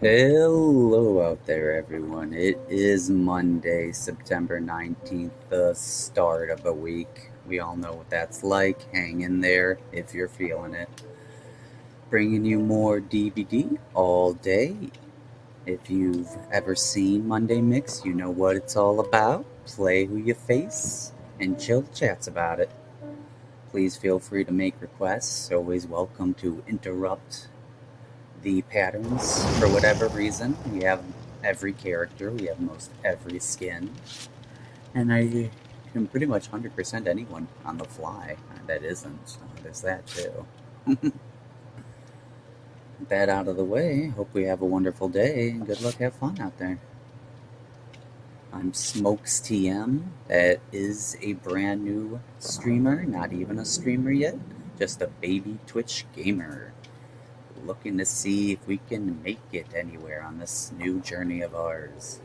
Hello out there, everyone. It is Monday, September 19th, the start of the week. We all know what that's like. Hang in there if you're feeling it. Bringing you more DBD all day. If you've ever seen Monday Mix, you know what it's all about. Play who you face and chill chats about it. Please feel free to make requests. Always welcome to interrupt the patterns for whatever reason. We have every character, we have most every skin, and I can pretty much 100% anyone on the fly that isn't. So there's that too. With that out of the way, hope we have a wonderful day and good luck, have fun out there. I'm Smokes TM. That is a brand new streamer, not even a streamer yet, just a baby Twitch gamer. Looking to see if we can make it anywhere on this new journey of ours.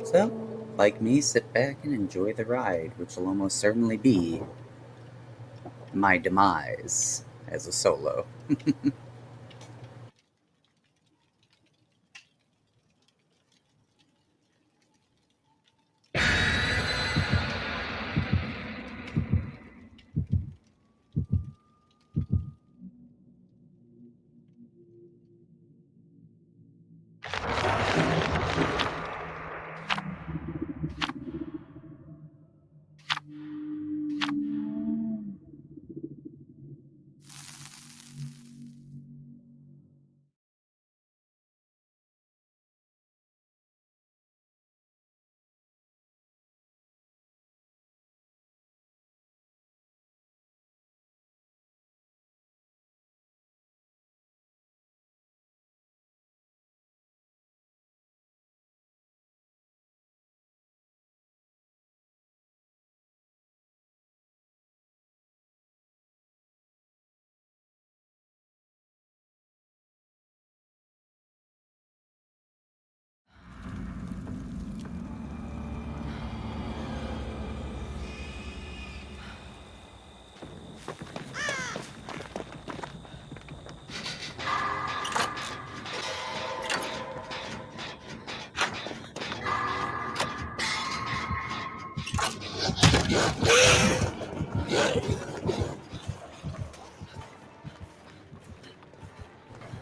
So, like me, sit back and enjoy the ride, which will almost certainly be my demise as a solo.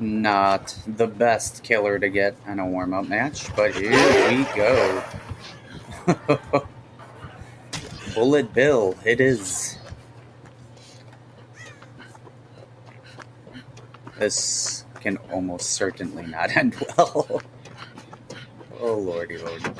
Not the best killer to get in a warm-up match, but here we go. Bullet Bill, it is. This can almost certainly not end well. Oh lordy lordy.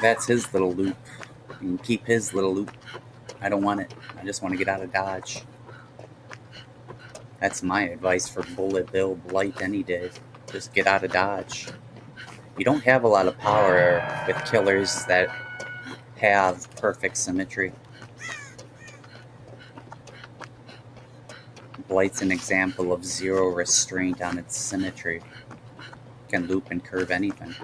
That's his little loop. You can keep his little loop. I don't want it. I just want to get out of Dodge. That's my advice for Bullet Bill Blight any day. Just get out of Dodge. You don't have a lot of power with killers that have perfect symmetry. Blight's an example of zero restraint on its symmetry. Can loop and curve anything.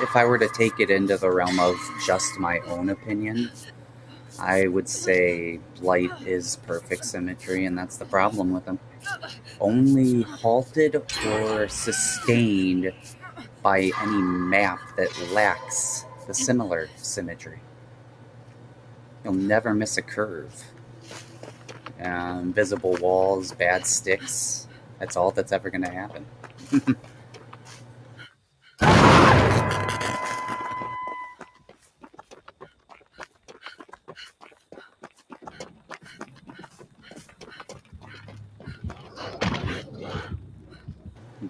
If I were to take it into the realm of just my own opinion, I would say Blight is perfect symmetry, and that's the problem with him. Only halted or sustained by any map that lacks the similar symmetry. You'll never miss a curve. Invisible walls, bad sticks. That's all that's ever going to happen.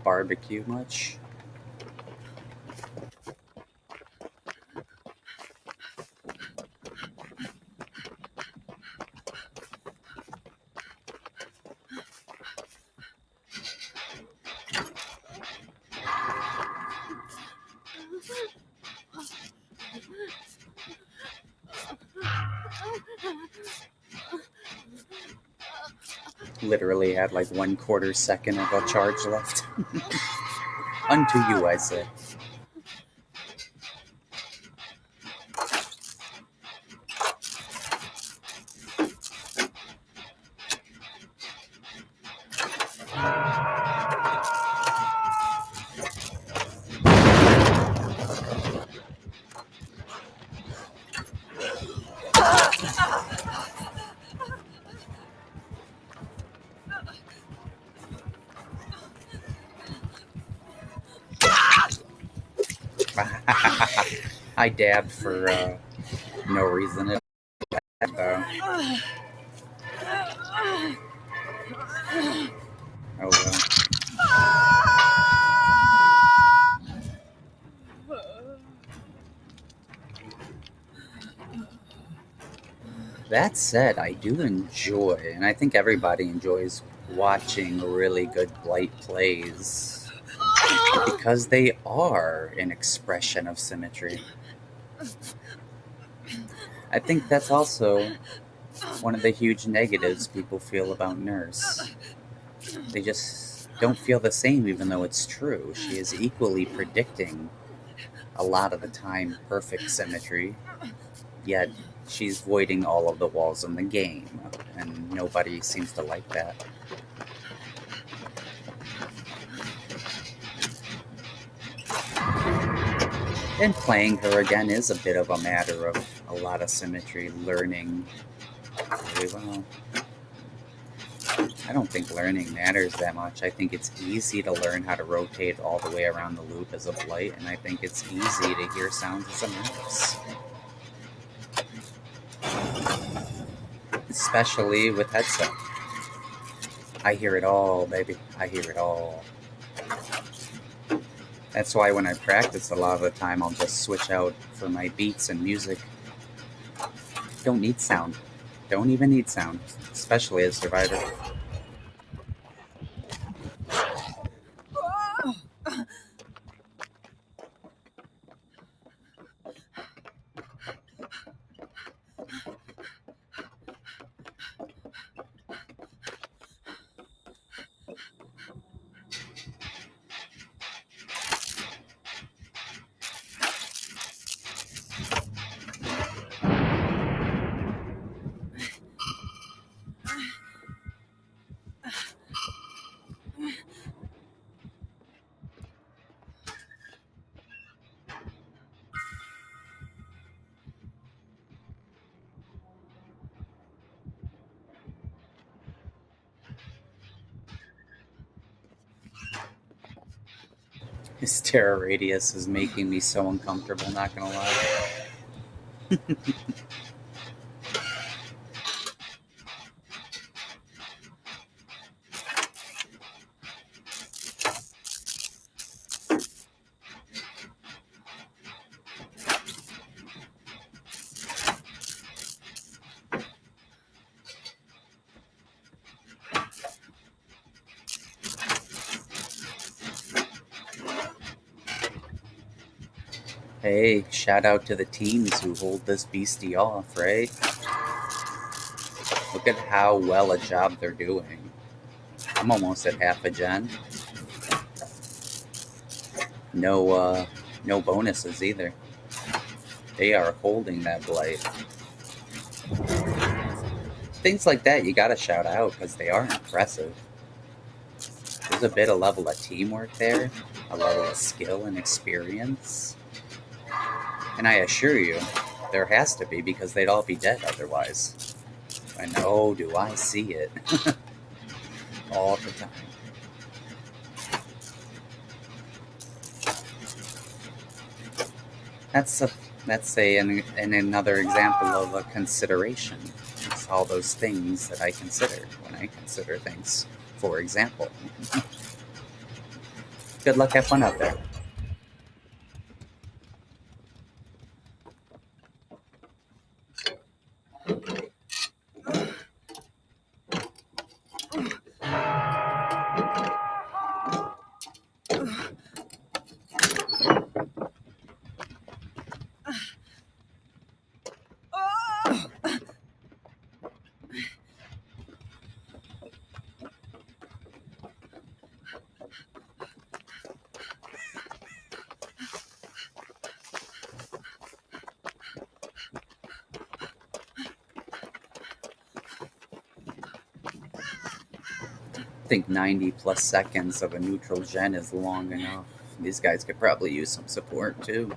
Barbecue much? Literally had like 1/4 second of a charge left. Unto you, I say. I dabbed for no reason. Oh well. That said, I do enjoy, and I think everybody enjoys watching really good Blight plays because they are an expression of symmetry. I think that's also one of the huge negatives people feel about Nurse. They just don't feel the same, even though it's true. She is equally predicting a lot of the time perfect symmetry, yet she's voiding all of the walls in the game, and nobody seems to like that. And playing her again is a bit of a matter of a lot of symmetry, learning really well. I don't think learning matters that much. I think it's easy to learn how to rotate all the way around the loop as a Blight, and I think it's easy to hear sounds as a Nurse. Especially with headset. I hear it all, baby. I hear it all. That's why when I practice a lot of the time, I'll just switch out for my beats and music. Don't need sound. Don't even need sound, especially as Survivor. His terror radius is making me so uncomfortable, not gonna lie. Hey, shout out to the teams who hold this beastie off, right? Look at how well a job they're doing. I'm almost at half a gen. No bonuses either. They are holding that blight. Things like that you gotta shout out because they are impressive. There's a bit of level of teamwork there, a level of skill and experience. And I assure you, there has to be because they'd all be dead otherwise. And oh, do I see it all the time. That's another example of a consideration. It's all those things that I consider when I consider things. For example. Good luck, have fun out there. I think 90 plus seconds of a neutral gen is long enough. These guys could probably use some support too.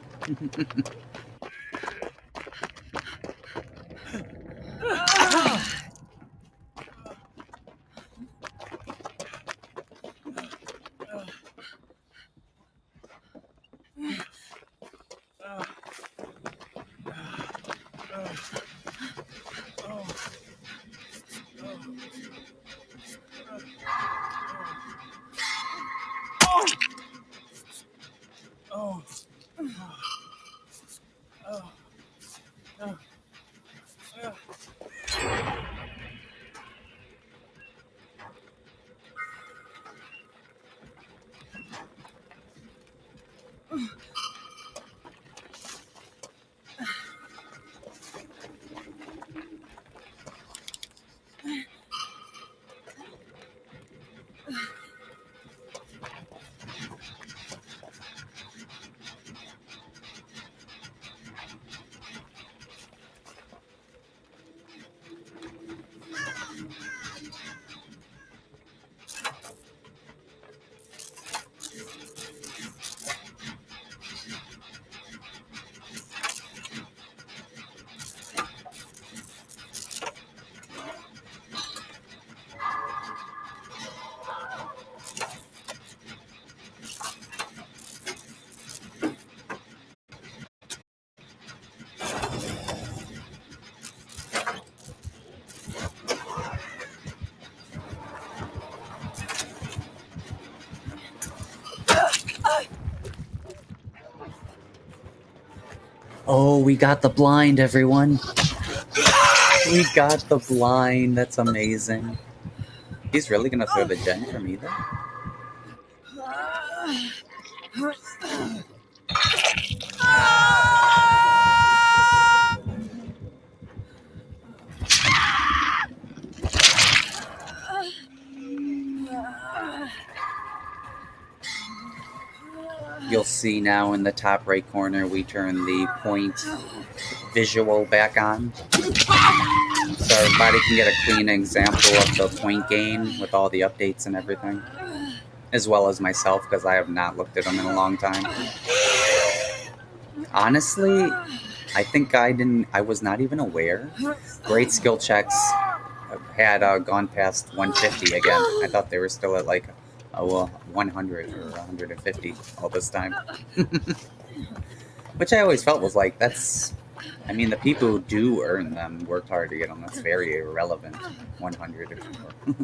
Oh, we got the blind, everyone. We got the blind. That's amazing. He's really gonna throw the gen for me, though? You'll see now in the top right corner, we turn the point visual back on. So everybody can get a clean example of the point gain with all the updates and everything. As well as myself, because I have not looked at them in a long time. Honestly, I think I was not even aware. Great skill checks had gone past 150 again. I thought they were still at like Oh, well, 100 or 150 all this time. Which I always felt was like, that's. I mean, the people who do earn them worked hard to get them. That's very irrelevant. 100 or more.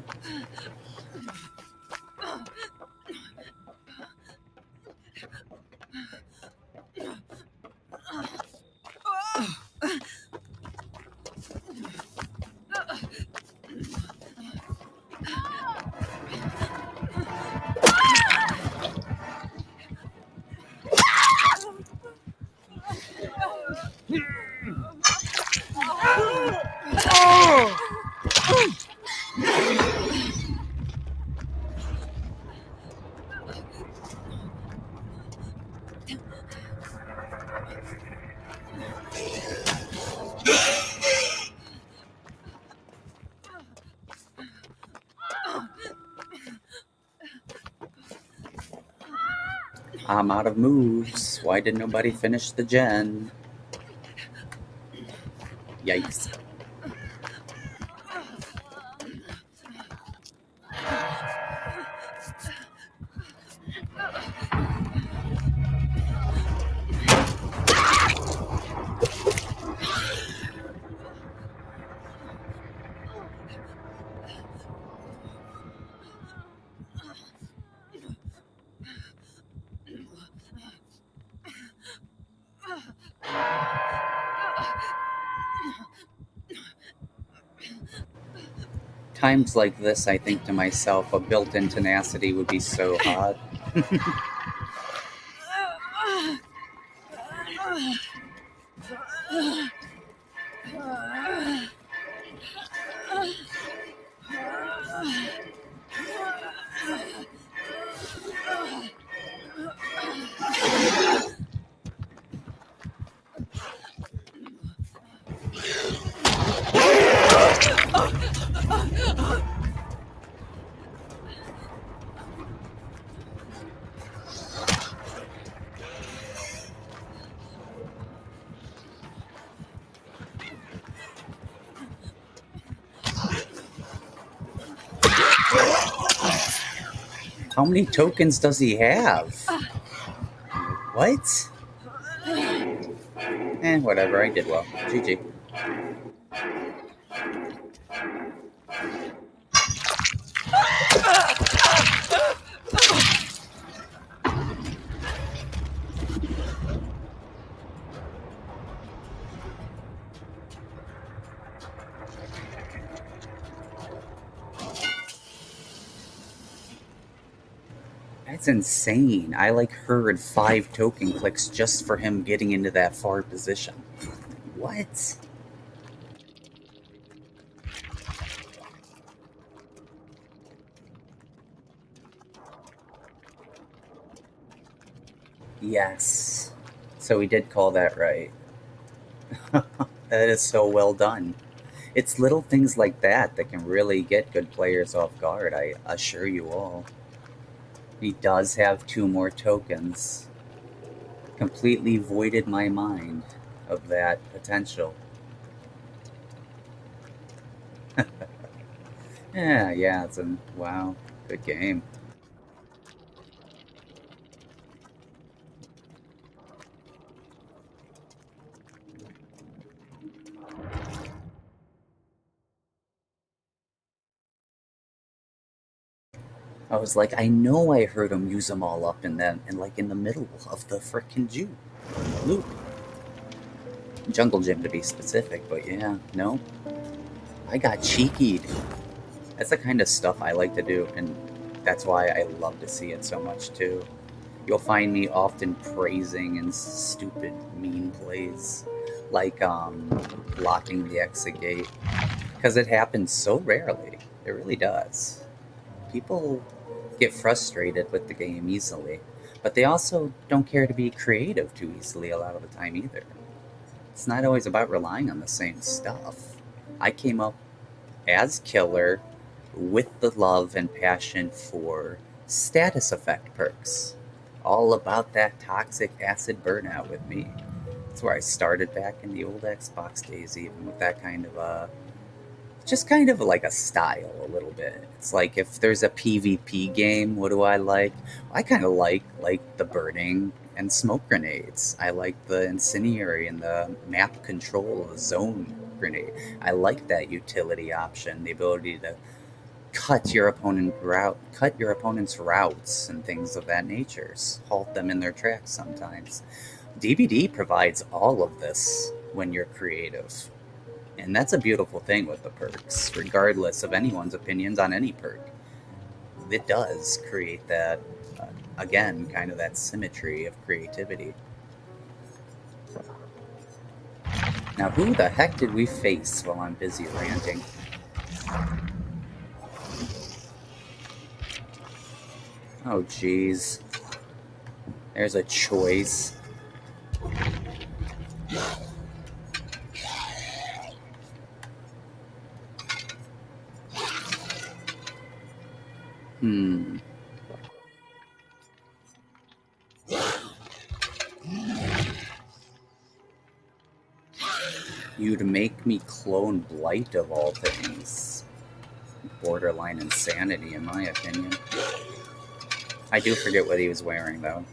I'm out of moves. Why did nobody finish the gen? Yikes. Times like this, I think to myself, a built-in tenacity would be so hot. How many tokens does he have? What? Whatever, I did well. GG. That's insane. I heard 5 token clicks just for him getting into that far position. What? Yes. So he did call that right. That is so well done. It's little things like that that can really get good players off guard, I assure you all. He does have 2 more tokens. Completely voided my mind of that potential. Yeah, it's a wow, good game. I was like, I know I heard him use them all up and then and in the middle of the frickin' loop. Jungle gym to be specific, but yeah, no. I got cheekied. That's the kind of stuff I like to do, and that's why I love to see it so much too. You'll find me often praising and stupid, mean plays, like blocking the exit gate, because it happens so rarely. It really does. People get frustrated with the game easily, but they also don't care to be creative too easily a lot of the time either. It's not always about relying on the same stuff. I came up as killer with the love and passion for status effect perks. All about that toxic acid burnout with me. That's where I started back in the old Xbox days, even with that kind of just kind of like a style a little bit. It's like if there's a PvP game, what do I like? I kind of like the burning and smoke grenades. I like the incendiary and the map control of the zone grenade. I like that utility option, the ability to cut your opponent's routes and things of that nature, halt them in their tracks sometimes. DBD provides all of this when you're creative. And that's a beautiful thing with the perks, regardless of anyone's opinions on any perk. It does create that, again, kind of that symmetry of creativity. Now, who the heck did we face while I'm busy ranting? Oh, jeez. There's a choice. Hmm. You'd make me clone Blight of all things. Borderline insanity, in my opinion. I do forget what he was wearing, though.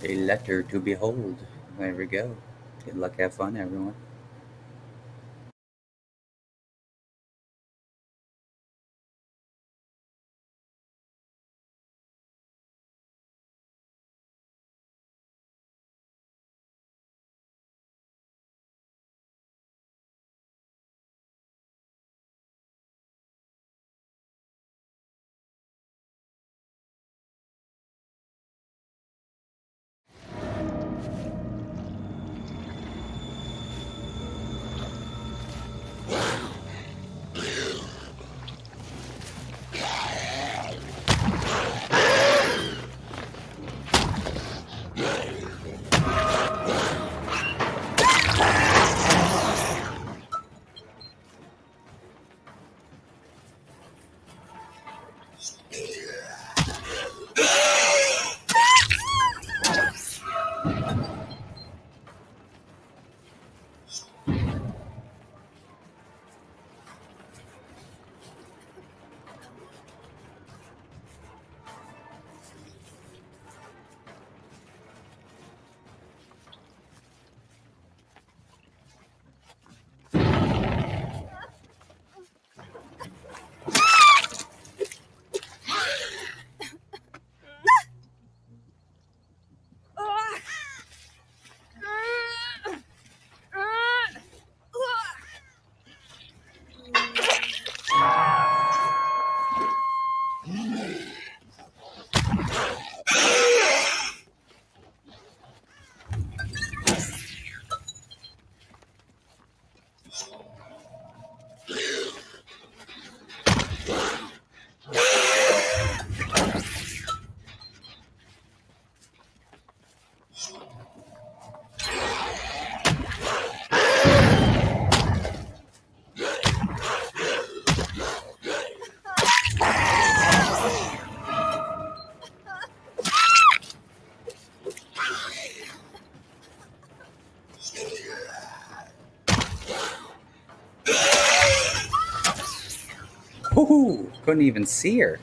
A letter to behold. There we go. Good luck, have fun, everyone. Woohoo! Couldn't even see her.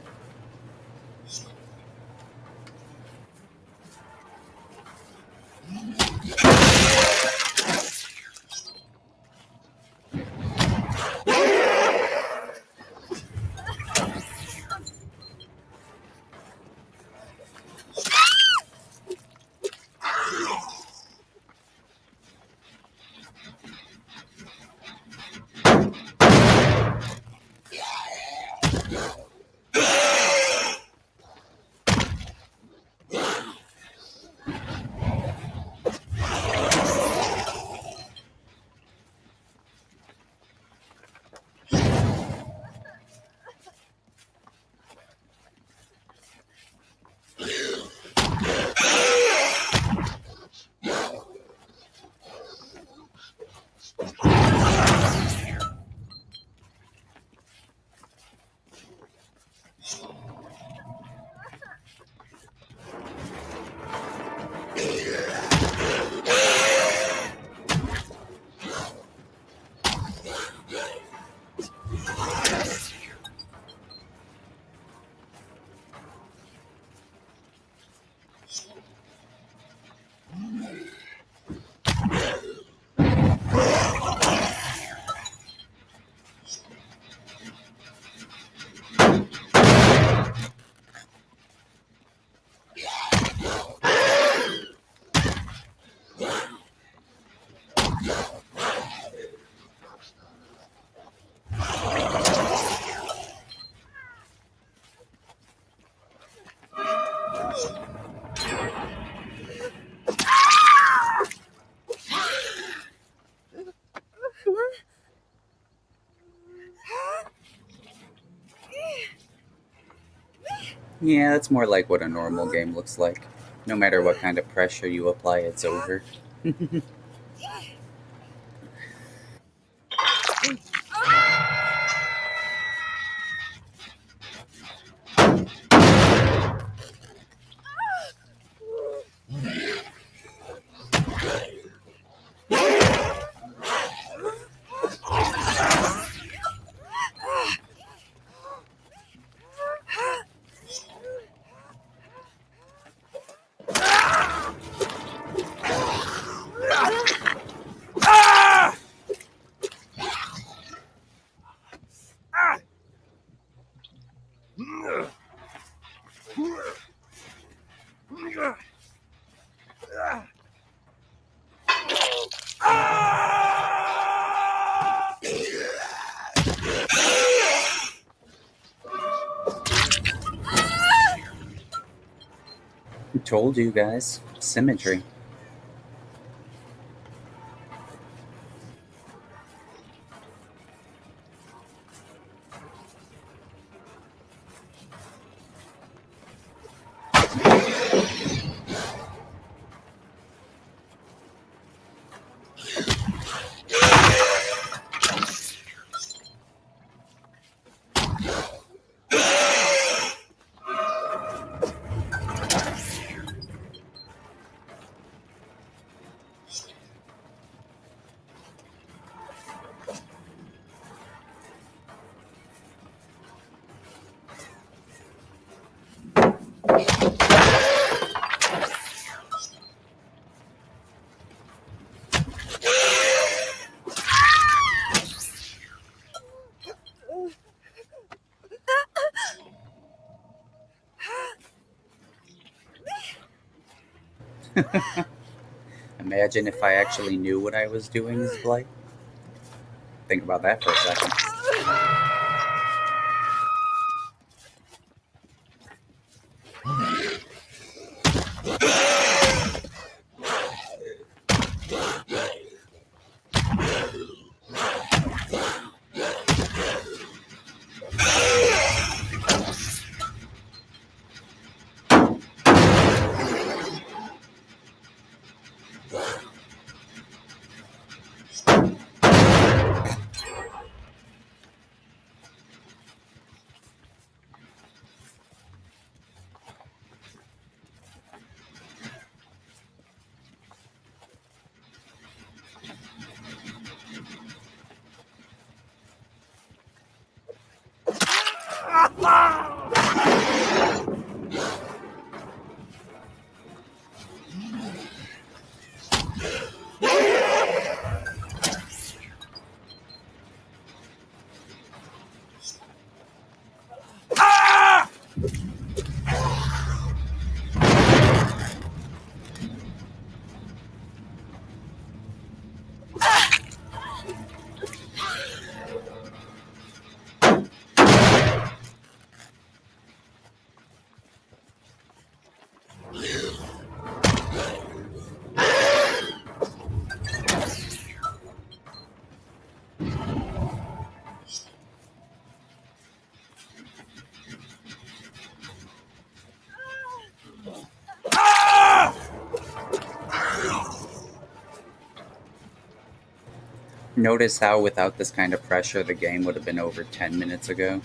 Yeah, that's more like what a normal game looks like. No matter what kind of pressure you apply, it's over. I told you guys. Symmetry. Imagine if I actually knew what I was doing is blight. Think about that for a second. Notice how without this kind of pressure, the game would have been over 10 minutes ago?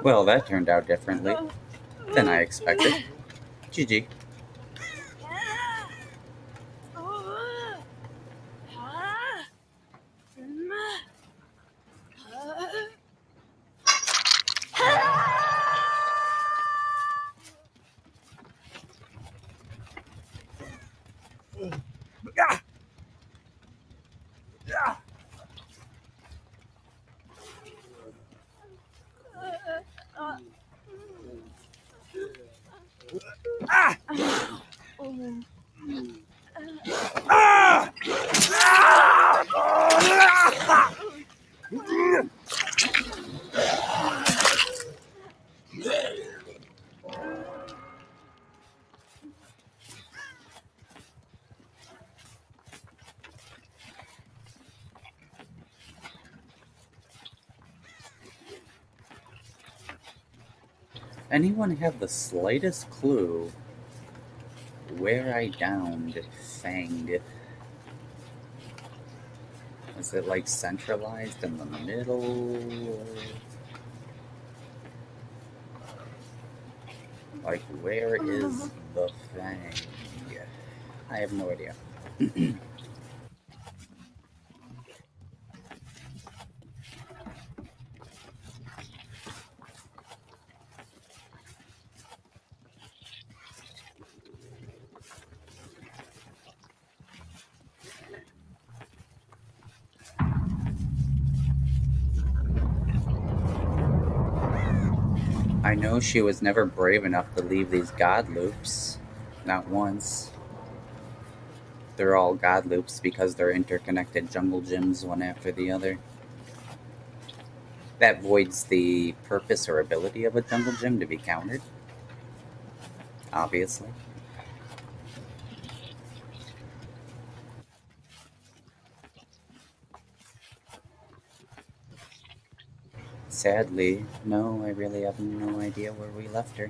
Well, that turned out differently than I expected. GG. Anyone have the slightest clue where I downed Fang? Is it like centralized in the middle? Like, where is the Fang? I have no idea. I know she was never brave enough to leave these god loops. Not once. They're all god loops because they're interconnected jungle gyms one after the other. That voids the purpose or ability of a jungle gym to be countered, obviously. Sadly, no, I really have no idea where we left her.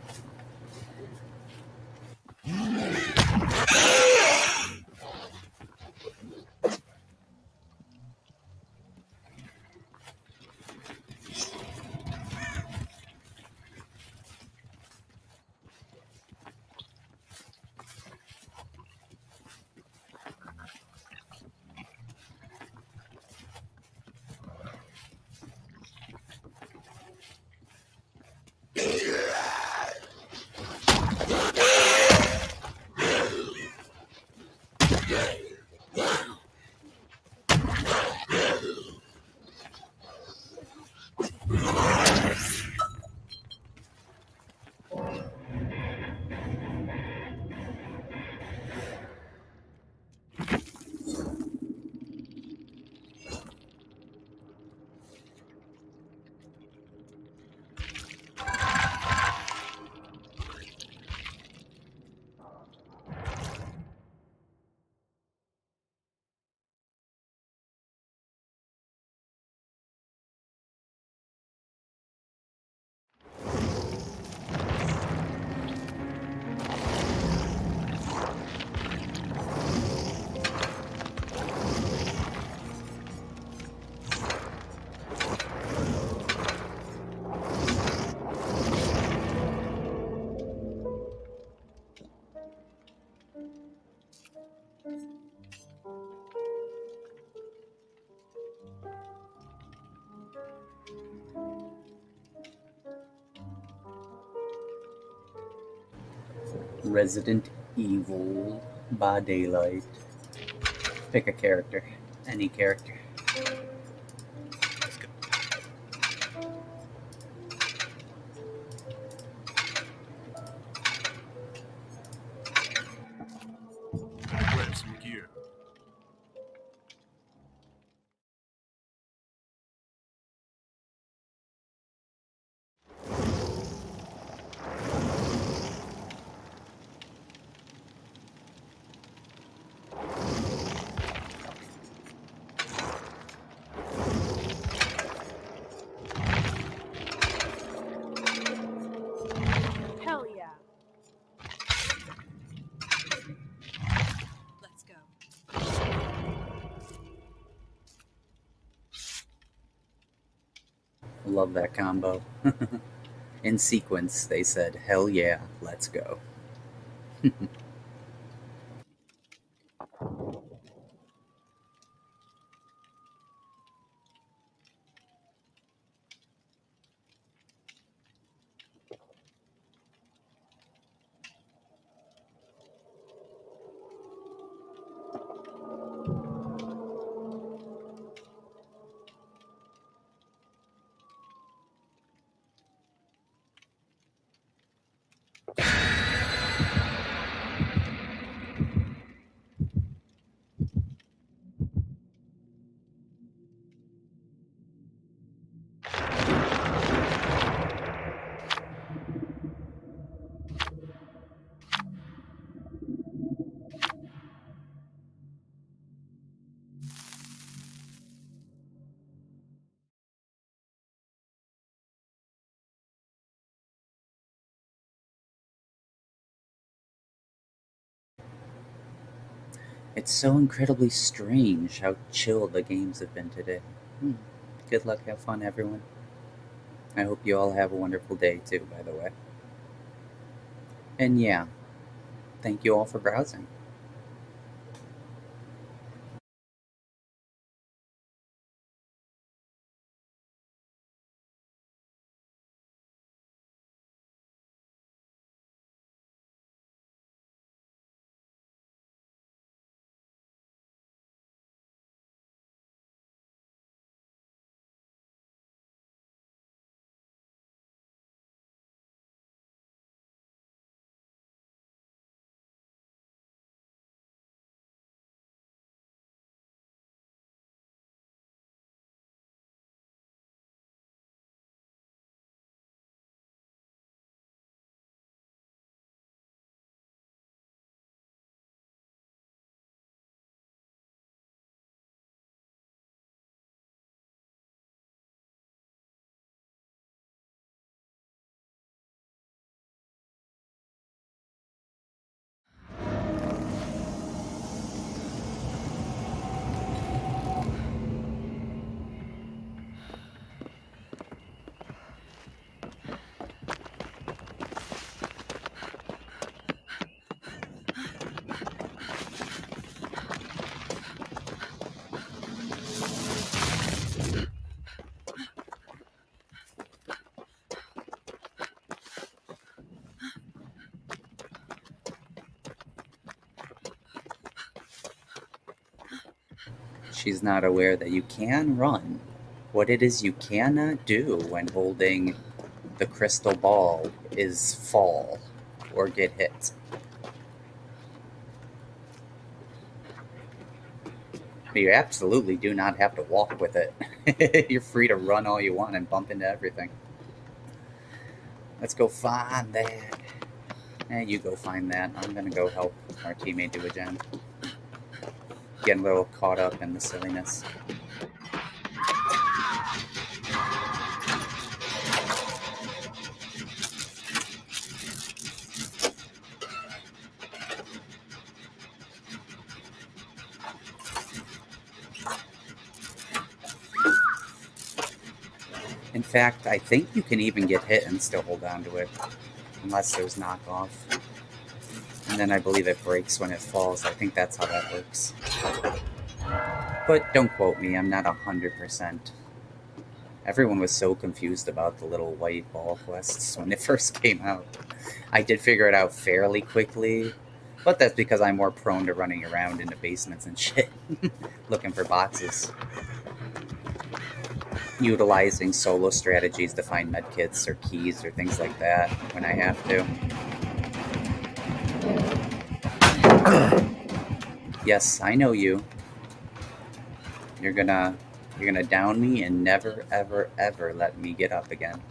Resident Evil by Daylight. Pick a character. Any character. Grab some gear. Hell yeah. Let's go. Love that combo. In sequence, they said, hell yeah, let's go. It's so incredibly strange how chill the games have been today. Good luck, have fun, everyone. I hope you all have a wonderful day, too, by the way. And yeah, thank you all for browsing. She's not aware that you can run. What it is you cannot do when holding the crystal ball is fall or get hit. But you absolutely do not have to walk with it. You're free to run all you want and bump into everything. Let's go find that. You go find that. I'm gonna go help our teammate do a gen. Getting a little caught up in the silliness. In fact, I think you can even get hit and still hold on to it, unless there's knockoff. And then I believe it breaks when it falls. I think that's how that works. But don't quote me, I'm not 100%. Everyone was so confused about the little white ball quests when it first came out. I did figure it out fairly quickly, but that's because I'm more prone to running around in the basements and shit, looking for boxes. Utilizing solo strategies to find medkits or keys or things like that when I have to. Yes, I know you. You're gonna down me and never, ever, ever let me get up again.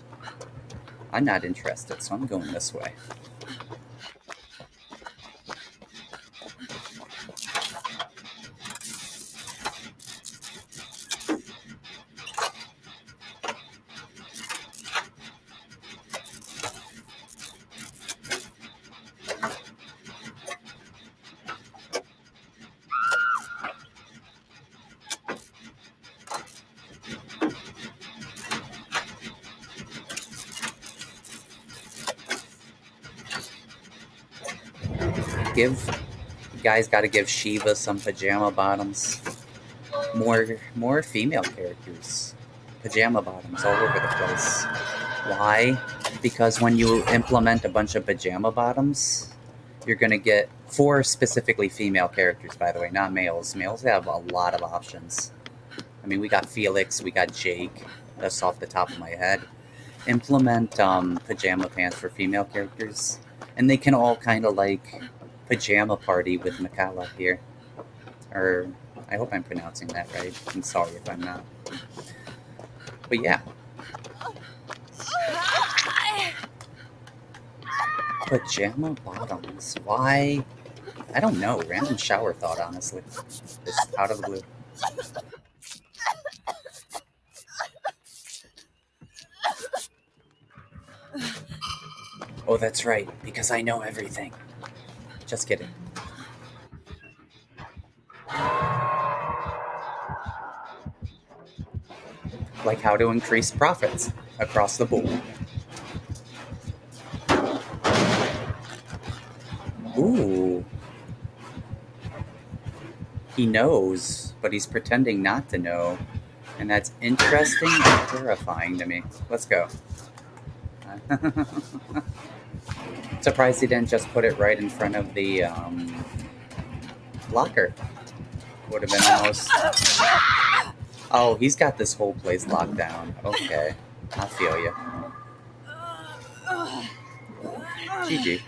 I'm not interested, so I'm going this way. Guys got to give Shiva some pajama bottoms. More female characters. Pajama bottoms all over the place. Why? Because when you implement a bunch of pajama bottoms, you're going to get 4 specifically female characters, by the way, not males. Males have a lot of options. I mean, we got Felix, we got Jake. That's off the top of my head. Implement pajama pants for female characters, and they can all kind of like pajama party with Makala here. Or, I hope I'm pronouncing that right. I'm sorry if I'm not. But yeah. Pajama bottoms. Why? I don't know. Random shower thought, honestly. Just out of the blue. Oh, that's right. Because I know everything. Just kidding. like how to increase profits across the board. Ooh. He knows, but he's pretending not to know. And that's interesting and terrifying to me. Let's go. Surprised he didn't just put it right in front of the locker. Would have been almost... Oh, he's got this whole place locked down. Okay. I feel you. GG.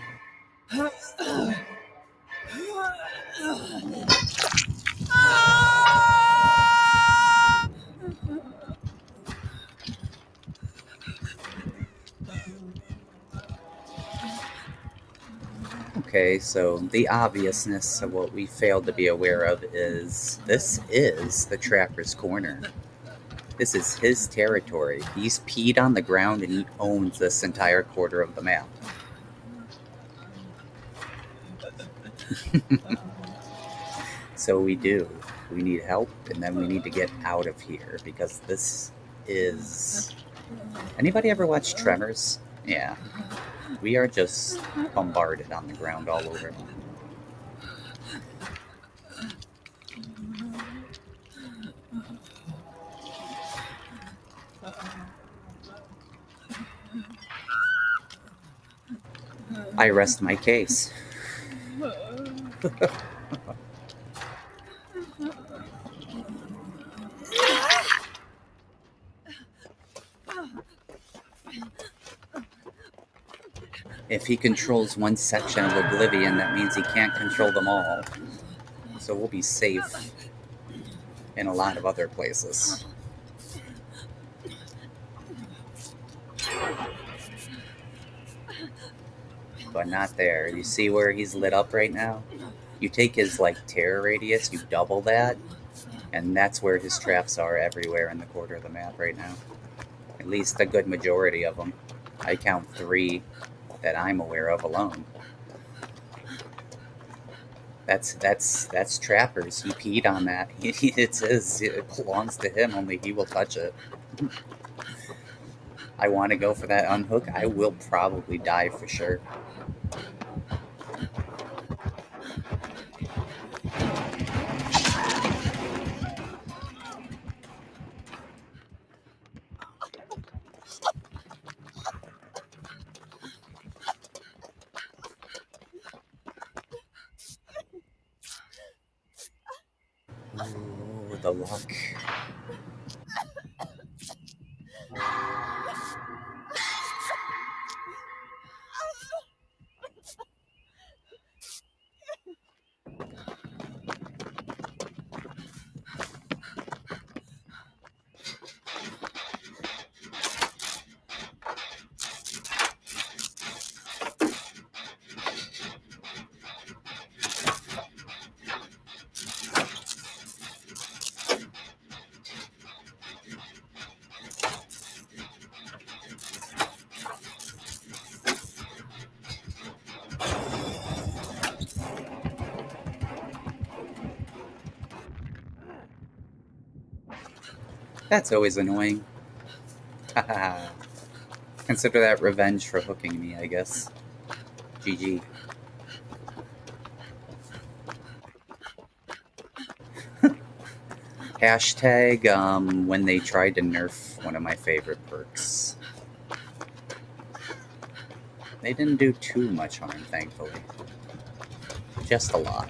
Okay, so the obviousness of what we failed to be aware of is this is the Trapper's Corner. This is his territory. He's peed on the ground and he owns this entire quarter of the map. So we do. We need help, and then we need to get out of here because this is... Anybody ever watch Tremors? Yeah. We are just bombarded on the ground all over. I rest my case. If he controls one section of Oblivion, that means he can't control them all. So we'll be safe in a lot of other places. But not there. You see where he's lit up right now? You take his, terror radius, you double that, and that's where his traps are everywhere in the quarter of the map right now. At least a good majority of them. I count 3 that I'm aware of alone. That's Trapper's. He peed on that. It's his. It belongs to him. Only he will touch it. I want to go for that unhook. I will probably die for sure. Ooh, the luck. That's always annoying. Consider that revenge for hooking me, I guess. GG. Hashtag when they tried to nerf one of my favorite perks. They didn't do too much harm, thankfully. Just a lot.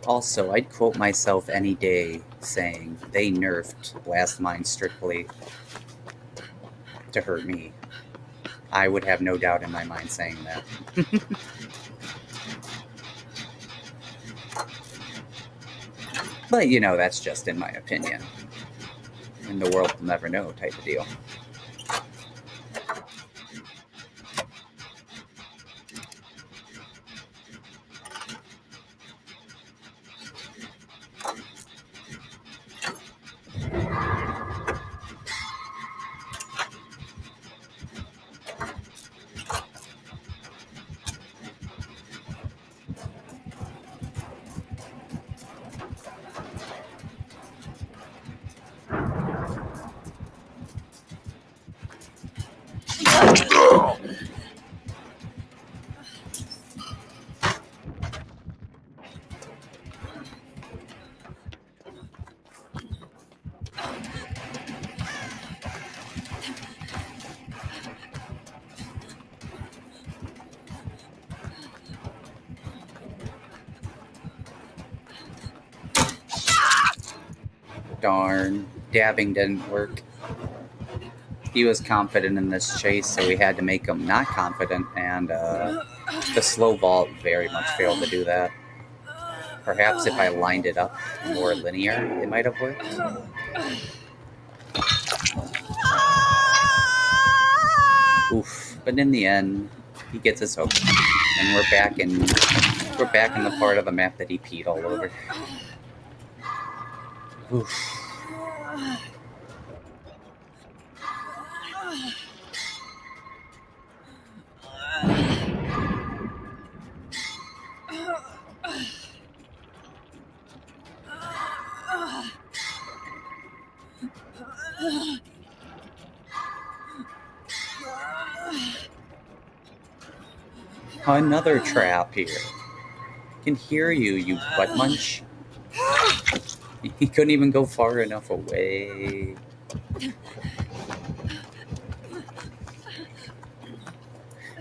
Also, I'd quote myself any day saying they nerfed Blast Mine strictly to hurt me. I would have no doubt in my mind saying that. But, that's just in my opinion. And the world will never know type of deal. Darn, dabbing didn't work. He was confident in this chase, so we had to make him not confident, and the slow vault very much failed to do that. Perhaps if I lined it up more linear, it might have worked. Oof! But in the end, he gets his hook, and we're back in the part of the map that he peed all over. Oof! Another trap here. Can hear you, you butt munch. He couldn't even go far enough away.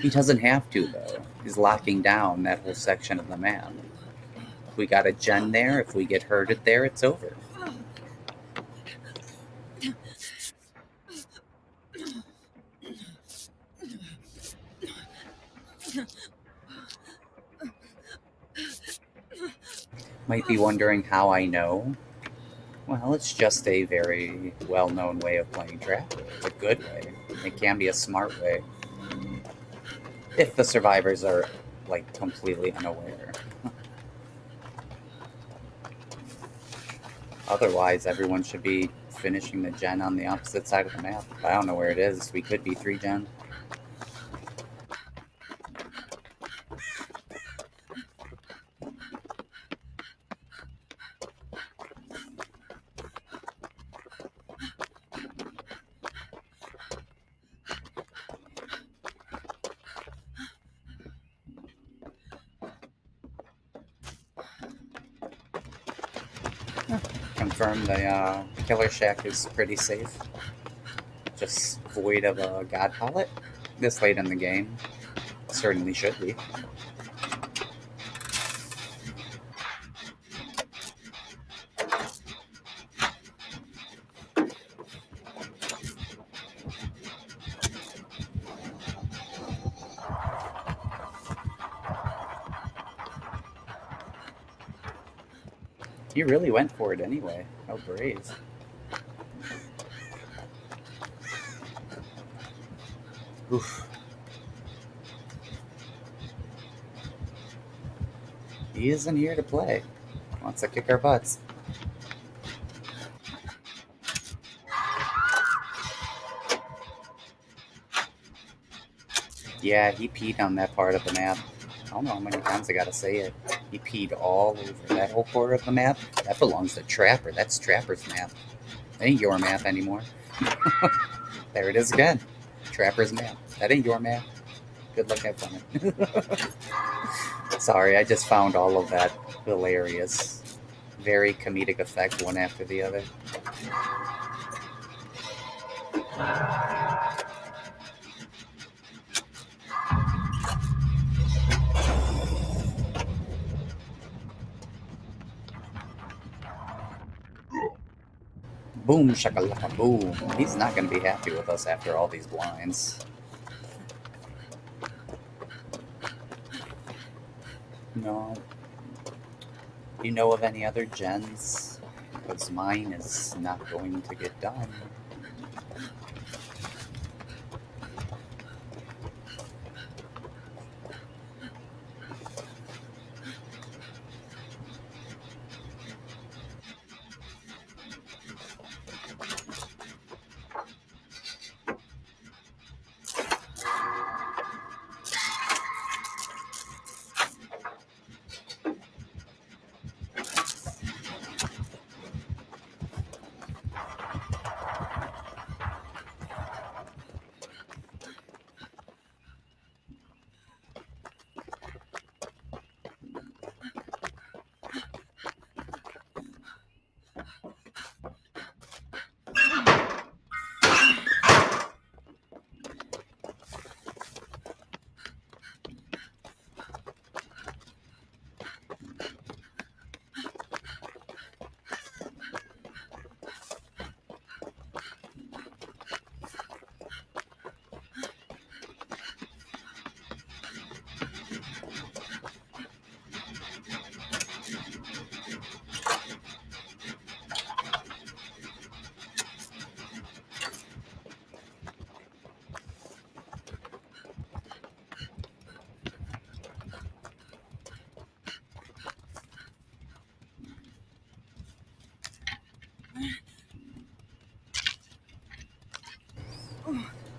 He doesn't have to, though. He's locking down that whole section of the map. If we got a gen there, if we get hurted there, it's over. Might be wondering how I know. Well, it's just a very well-known way of playing trap. A good way. It can be a smart way. If the survivors are, like, completely unaware. Otherwise, everyone should be finishing the gen on the opposite side of the map. I don't know where it is. We could be 3 gen. Confirm the Killer Shack is pretty safe. Just void of a God Pallet. This late in the game. Certainly should be. He really went for it anyway. How brave. Oof. He isn't here to play. Wants to kick our butts. Yeah, he peed on that part of the map. I don't know how many times I gotta say it. He peed all over that whole part of the map. That belongs to Trapper. That's Trapper's map. That ain't your map anymore. There it is again. Trapper's map. That ain't your map. Good luck, have fun. Sorry, I just found all of that hilarious. Very comedic effect, one after the other. Boom, shakalaka, boom. He's not going to be happy with us after all these blinds. No. You know of any other gens? Because mine is not going to get done.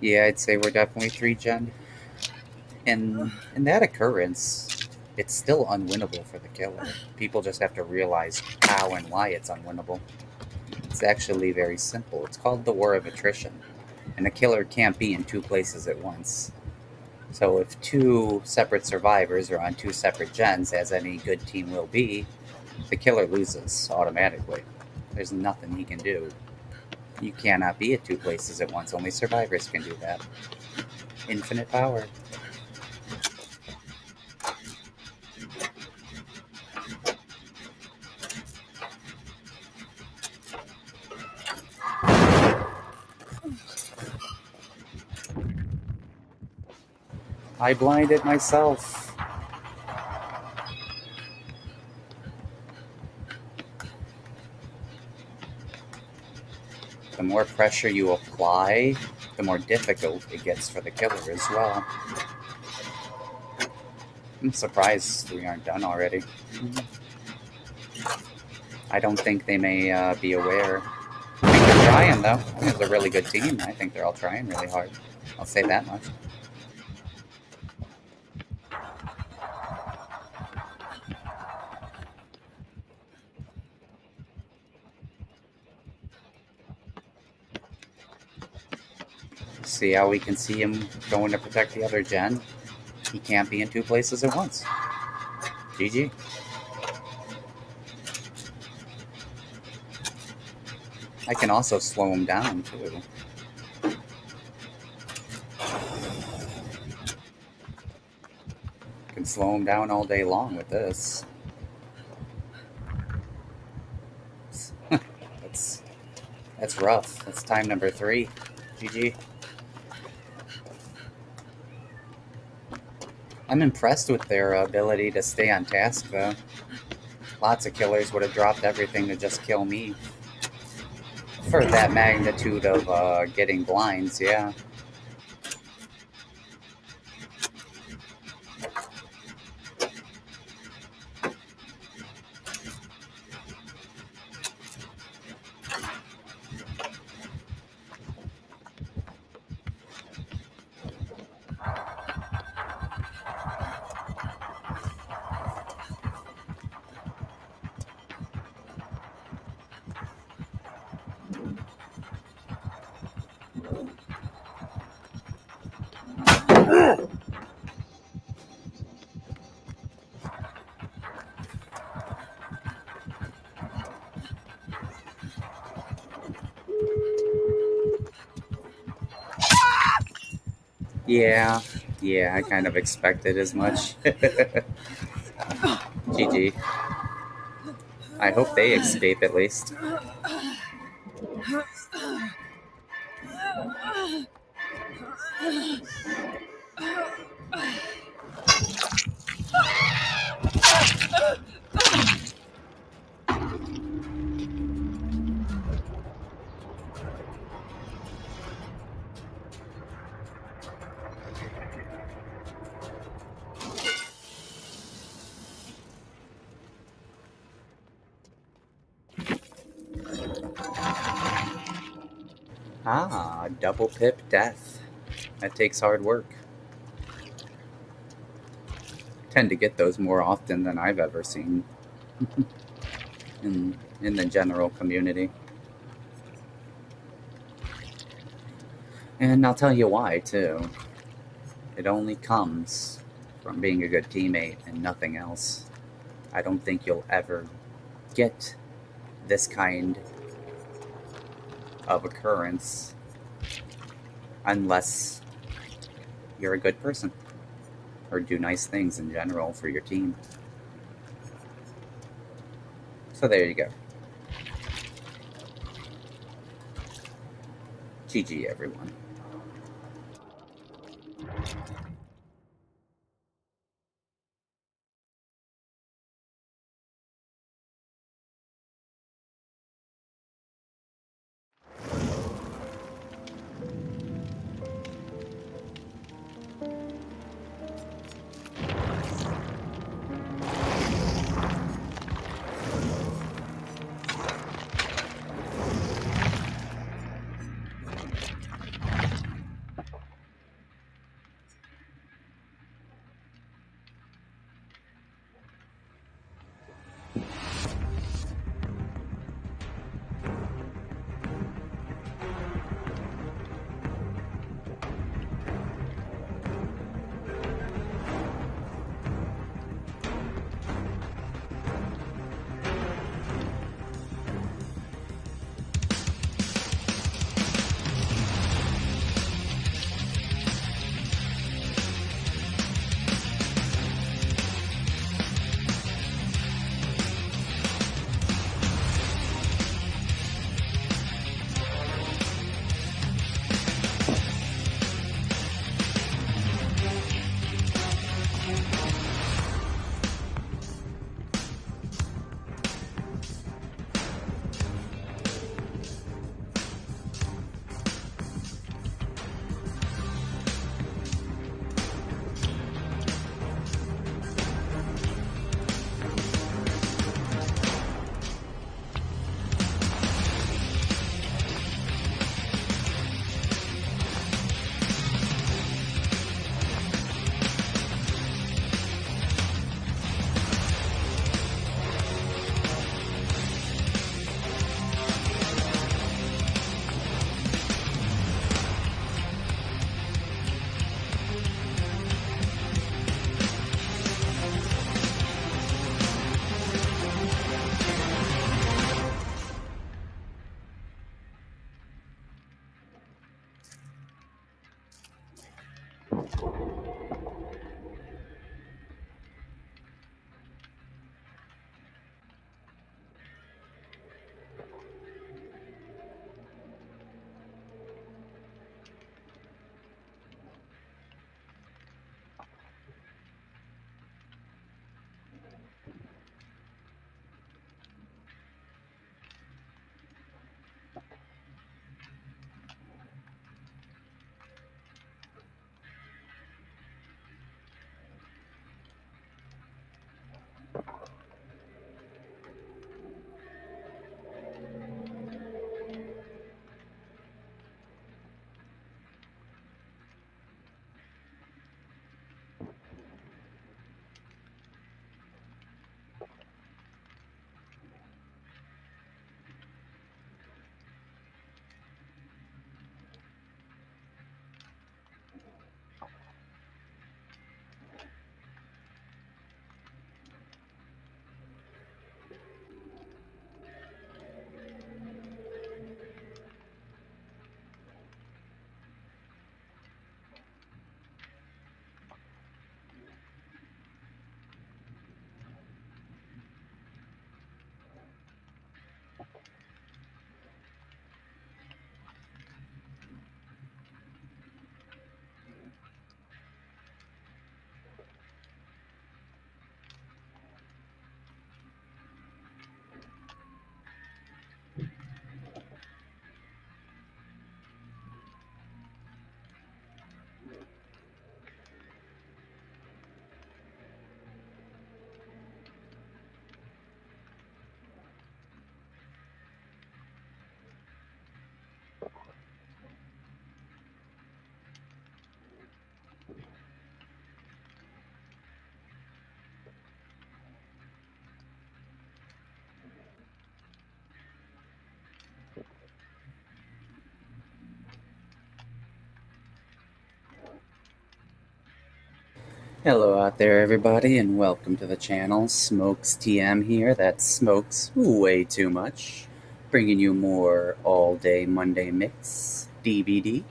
Yeah, I'd say we're definitely 3 gen. And in that occurrence, it's still unwinnable for the killer. People just have to realize how and why it's unwinnable. It's actually very simple. It's called the war of attrition. And a killer can't be in 2 places at once. So if 2 separate survivors are on 2 separate gens, as any good team will be, the killer loses automatically. There's nothing he can do. You cannot be at 2 places at once. Only survivors can do that. Infinite power. I blinded myself. The more pressure you apply, the more difficult it gets for the killer as well. I'm surprised we aren't done already. I don't think they may be aware. I think they're trying, though. I think it's a really good team. I think they're all trying really hard. I'll say that much. See how we can see him going to protect the other gen? He can't be in 2 places at once. GG. I can also slow him down, too. Can slow him down all day long with this. That's rough. That's time number 3. GG. I'm impressed with their ability to stay on task, though. Lots of killers would have dropped everything to just kill me. For that magnitude of getting blinds, yeah. Yeah, I kind of expected as much. GG. I hope they escape at least. Ah, double pip death. That takes hard work. Tend to get those more often than I've ever seen in the general community. And I'll tell you why, too. It only comes from being a good teammate and nothing else. I don't think you'll ever get this kind of occurrence unless you're a good person or do nice things in general for your team. So there you go. GG, everyone. Hello out there everybody and welcome to the channel. Smokes TM here, that smokes way too much. Bringing you more all-day Monday Mix DBD.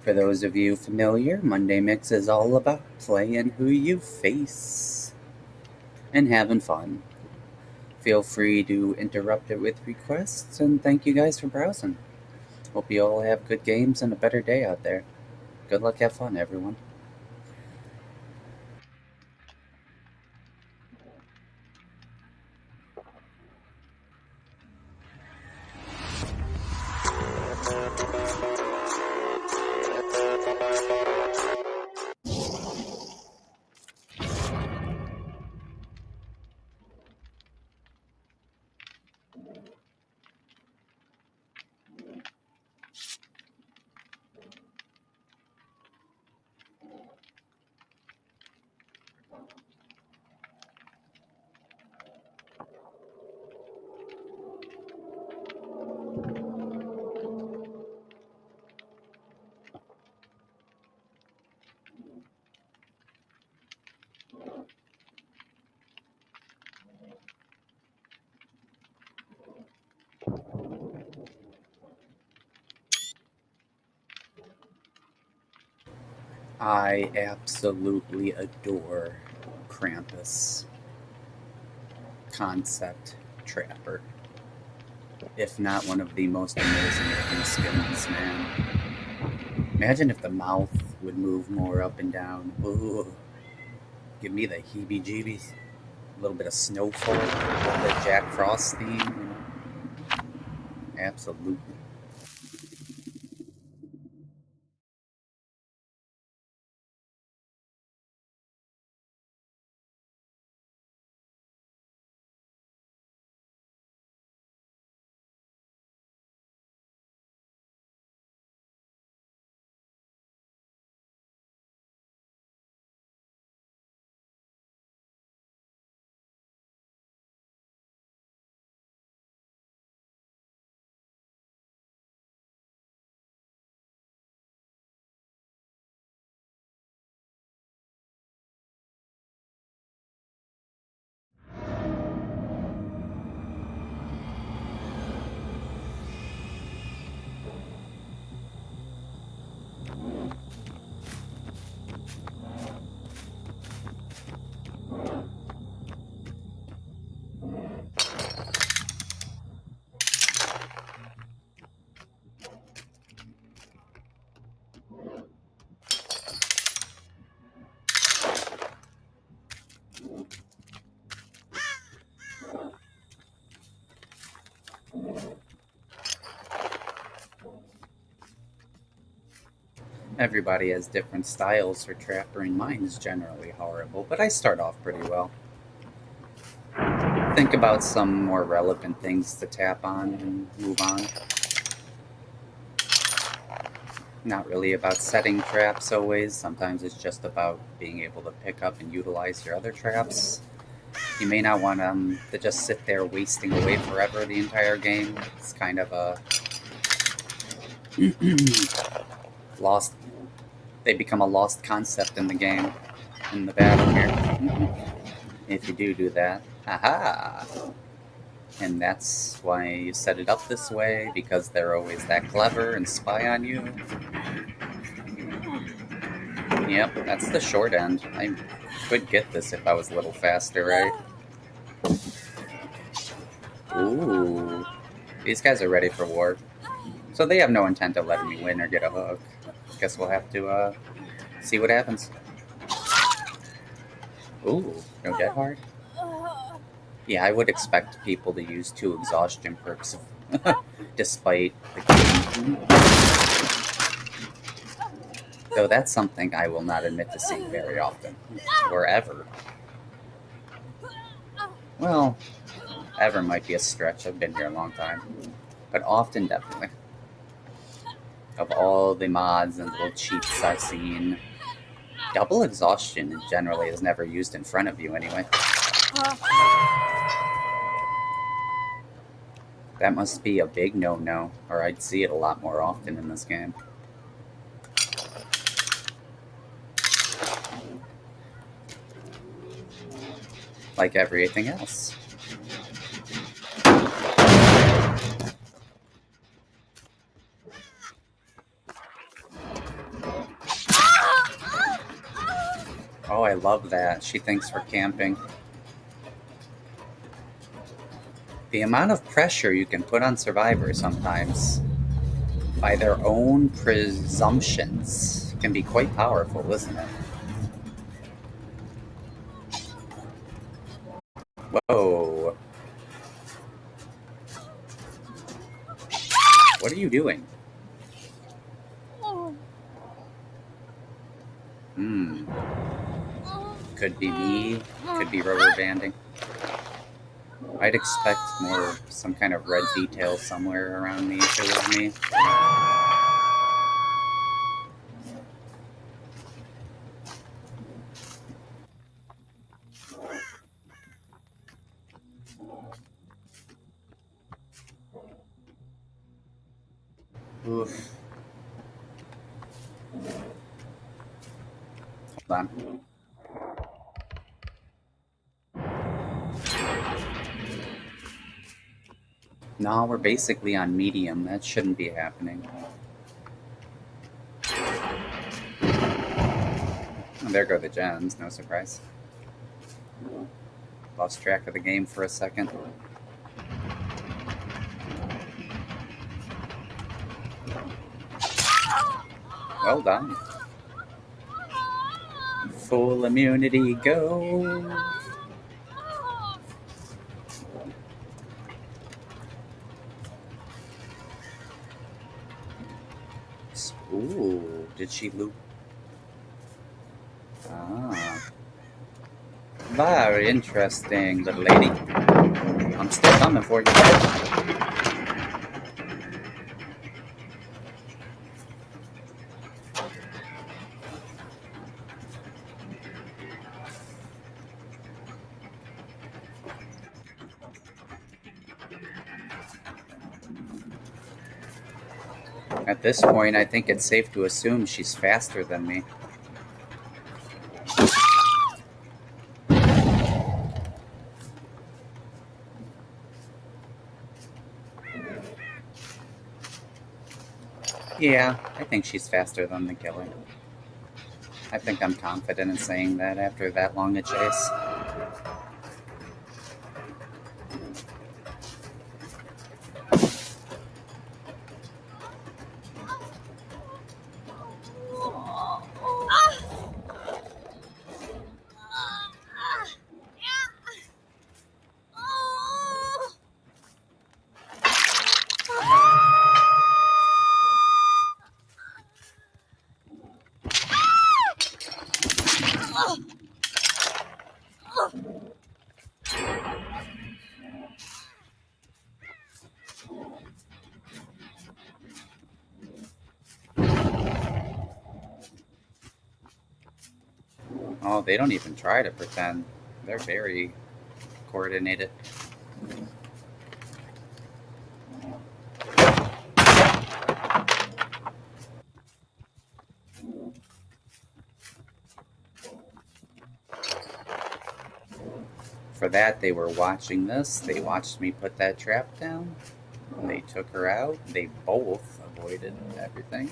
For those of you familiar, Monday Mix is all about playing who you face and having fun. Feel free to interrupt it with requests, and thank you guys for browsing. Hope you all have good games and a better day out there. Good luck, have fun everyone. I absolutely adore Krampus concept trapper. If not one of the most amazing looking skins, man. Imagine if the mouth would move more up and down. Ooh, give me the heebie-jeebies. A little bit of Snowfall, a little bit of Jack Frost theme, you know. Absolutely. Everybody has different styles for trapper, and mine is generally horrible, but I start off pretty well. Think about some more relevant things to tap on and move on. Not really about setting traps always. Sometimes it's just about being able to pick up and utilize your other traps. You may not want them to just sit there wasting away forever the entire game. It's kind of a lost. They become a lost concept in the game, in the battle here. If you do that, aha! And that's why you set it up this way, because they're always that clever and spy on you. Yep, that's the short end. I could get this if I was a little faster, right? Ooh. These guys are ready for war. So they have no intent of letting me win or get a hook. Guess we'll have to see what happens. Ooh, no dead hard? Yeah, I would expect people to use 2 exhaustion perks despite the game. Though that's something I will not admit to seeing very often. Or ever. Well, ever might be a stretch. I've been here a long time. But often, definitely. Of all the mods and little cheats I've seen, double exhaustion generally is never used in front of you anyway. That must be a big no-no, or I'd see it a lot more often in this game. like everything else. Oh, I love that. She thinks we're camping. The amount of pressure you can put on survivors sometimes by their own presumptions can be quite powerful, isn't it? Whoa. What are you doing? Could be me, could be rubber banding. I'd expect some kind of red detail somewhere around me if it was me. Oof. Hold on. No, we're basically on medium. That shouldn't be happening. Oh, there go the gens, no surprise. Lost track of the game for a second. Well done. Full immunity, go! Ooh, did she loop? Ah. Very interesting, little lady. I'm still coming for you. At this point, I think it's safe to assume she's faster than me. Yeah, I think she's faster than the killer. I think I'm confident in saying that after that long a chase. Oh, they don't even try to pretend. They're very coordinated. For that, they were watching this. They watched me put that trap down. They took her out. They both avoided everything.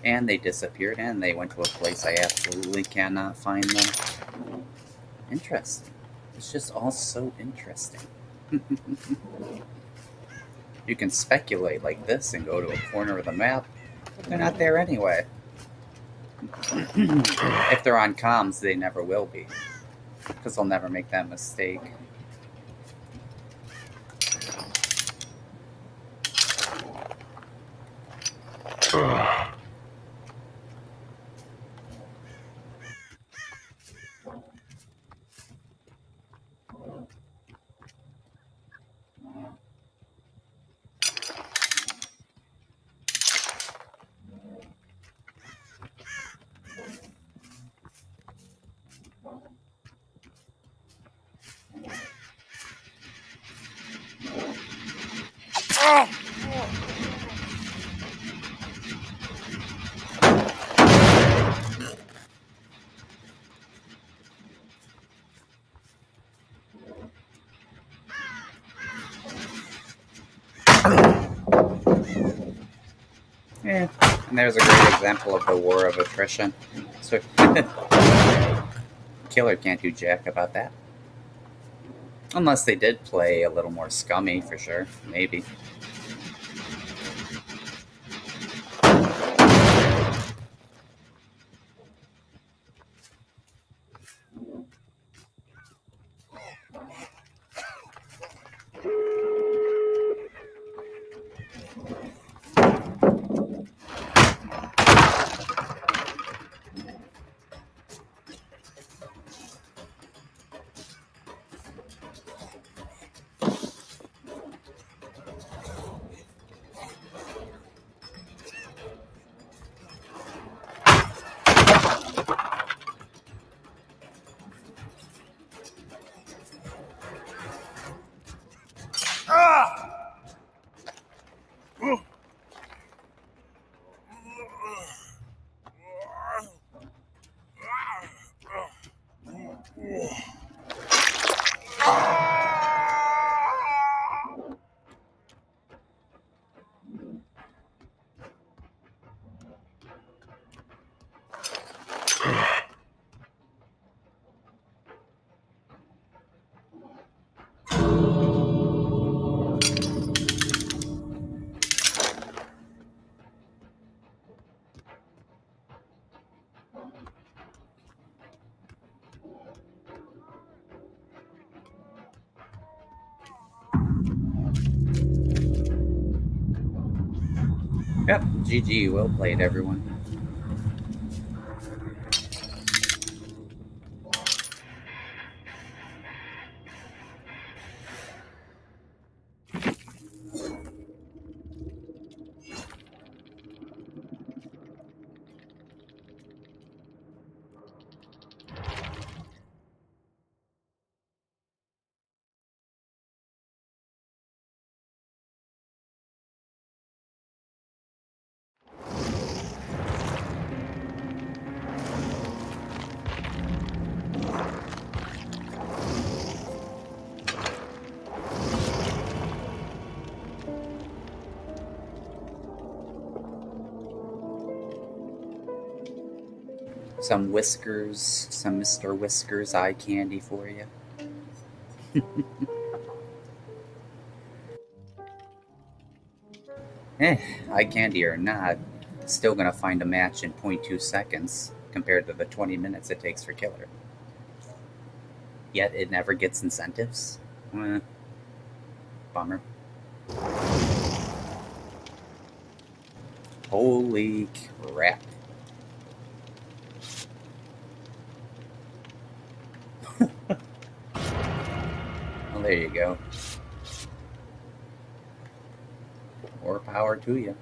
And they disappeared, and they went to a place I absolutely cannot find them. Interesting. It's just all so interesting. You can speculate like this and go to a corner of the map, but they're not there anyway. If they're on comms, they never will be, because they'll never make that mistake. And there's a great example of the war of attrition. So, Killer can't do jack about that. Unless they did play a little more scummy, for sure. Maybe. Yep, GG, well played, everyone. Some Whiskers, some Mr. Whiskers eye candy for you. Eye candy or not, still gonna find a match in 0.2 seconds compared to the 20 minutes it takes for Killer. Yet it never gets incentives. Bummer. Holy crap. Well, there you go. More power to you.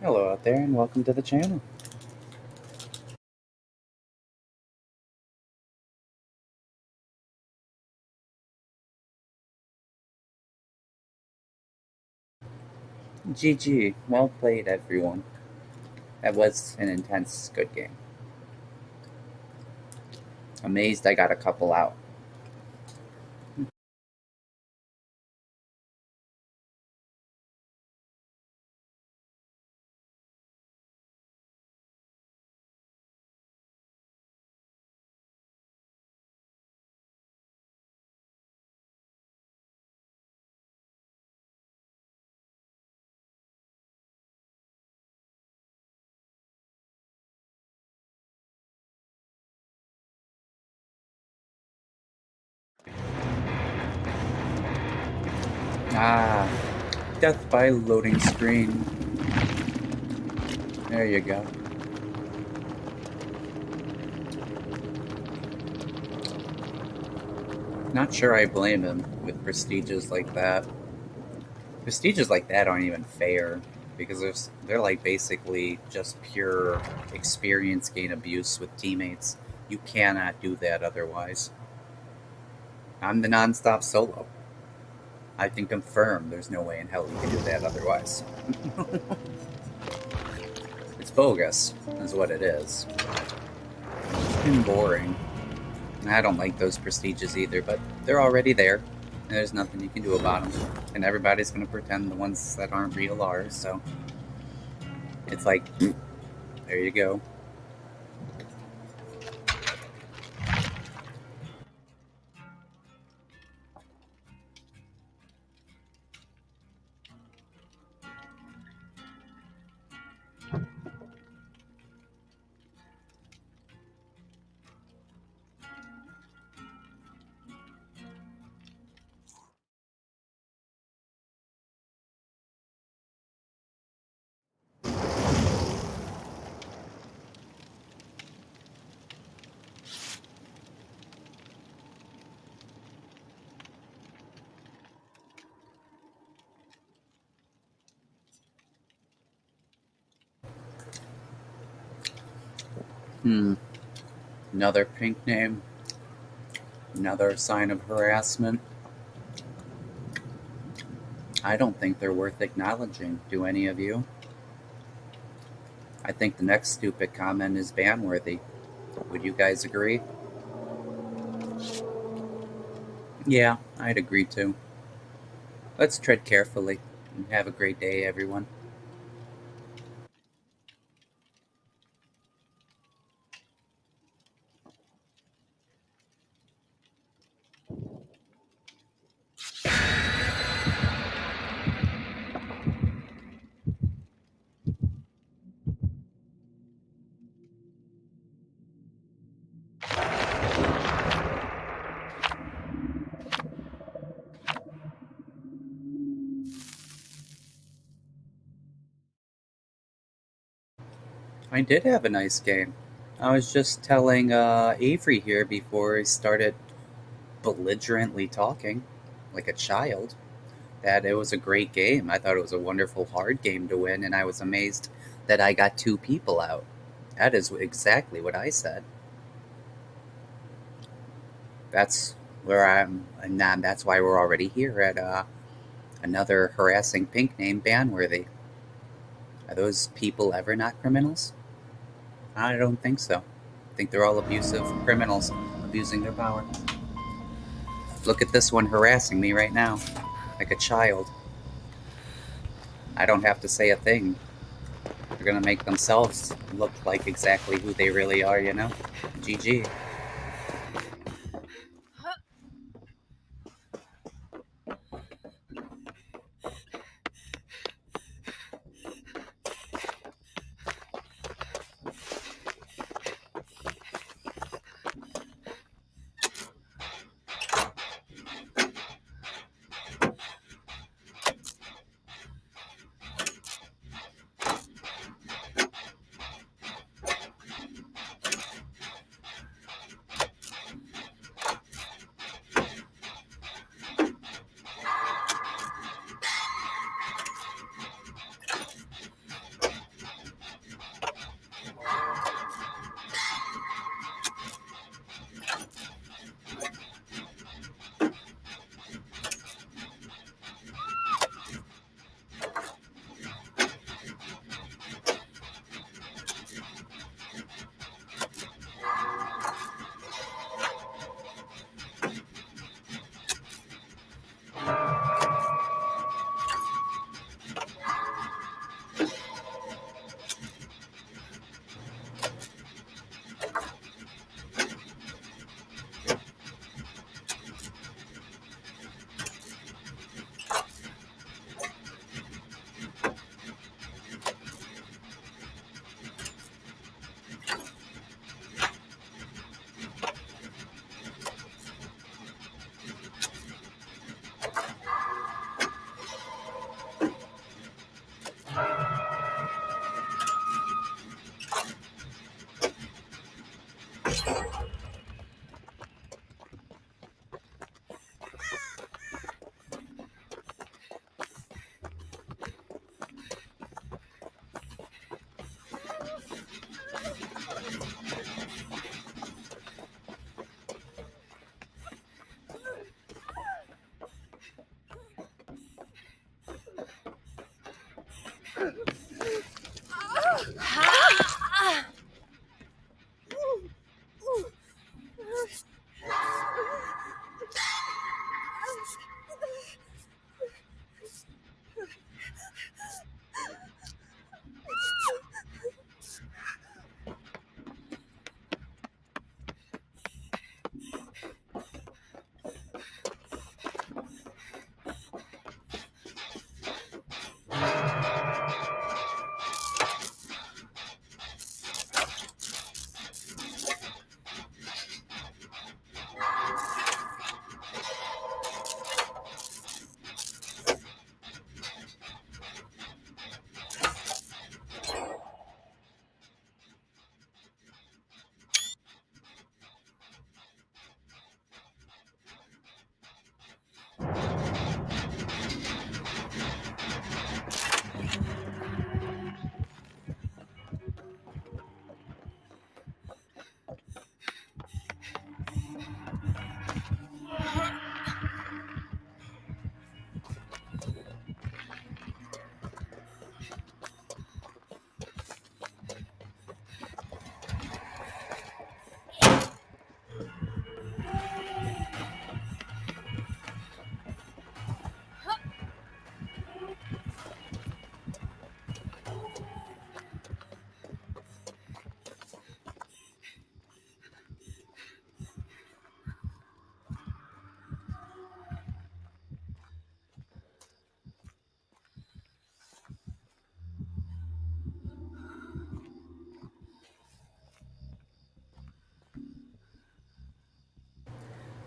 Hello out there and welcome to the channel. GG, well played, everyone. That was an intense, good game. Amazed I got a couple out. Ah, death by loading screen. There you go. Not sure I blame him with prestiges like that. Prestiges like that aren't even fair because they're like basically just pure experience gain abuse with teammates. You cannot do that otherwise. I'm the non-stop solo. I can confirm there's no way in hell you can do that otherwise. It's bogus, is what it is. And boring. I don't like those prestiges either, but they're already there. And there's nothing you can do about them. And everybody's going to pretend the ones that aren't real are, so it's like, there you go. Another pink name. Another sign of harassment. I don't think they're worth acknowledging, do any of you? I think the next stupid comment is ban-worthy. Would you guys agree? Yeah, I'd agree too. Let's tread carefully, and have a great day, everyone. I did have a nice game. I was just telling Avery here before he started belligerently talking, like a child, that it was a great game. I thought it was a wonderful hard game to win, and I was amazed that I got 2 people out. That is exactly what I said. That's where I'm, and that's why we're already here at another harassing pink name, Banworthy. Are those people ever not criminals? I don't think so. I think they're all abusive criminals abusing their power. Look at this one harassing me right now, like a child. I don't have to say a thing. They're gonna make themselves look like exactly who they really are, you know? GG.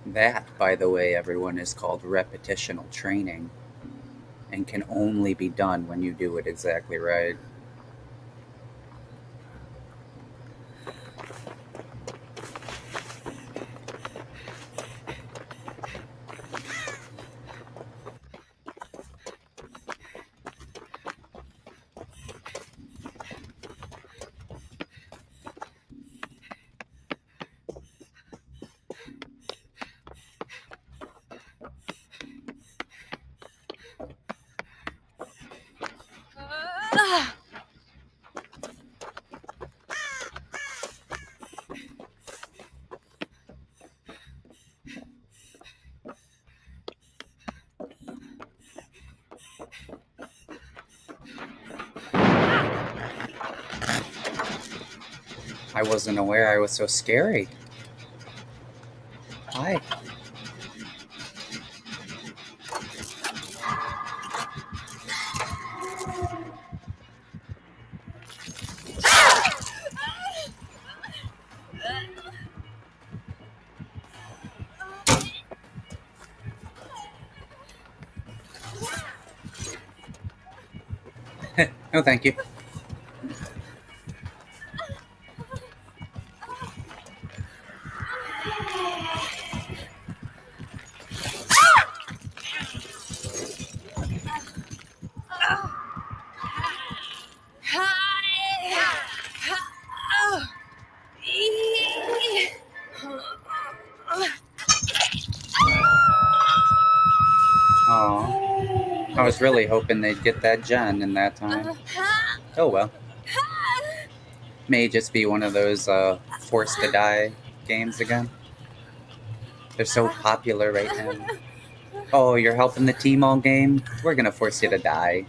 That, by the way, everyone, is called repetitional training and can only be done when you do it exactly right. I wasn't aware I was so scary. Hi. No, thank you. Aw. I was really hoping they'd get that gen in that time. Oh well. May just be one of those forced to die games again. They're so popular right now. Oh, you're helping the team all game? We're gonna force you to die.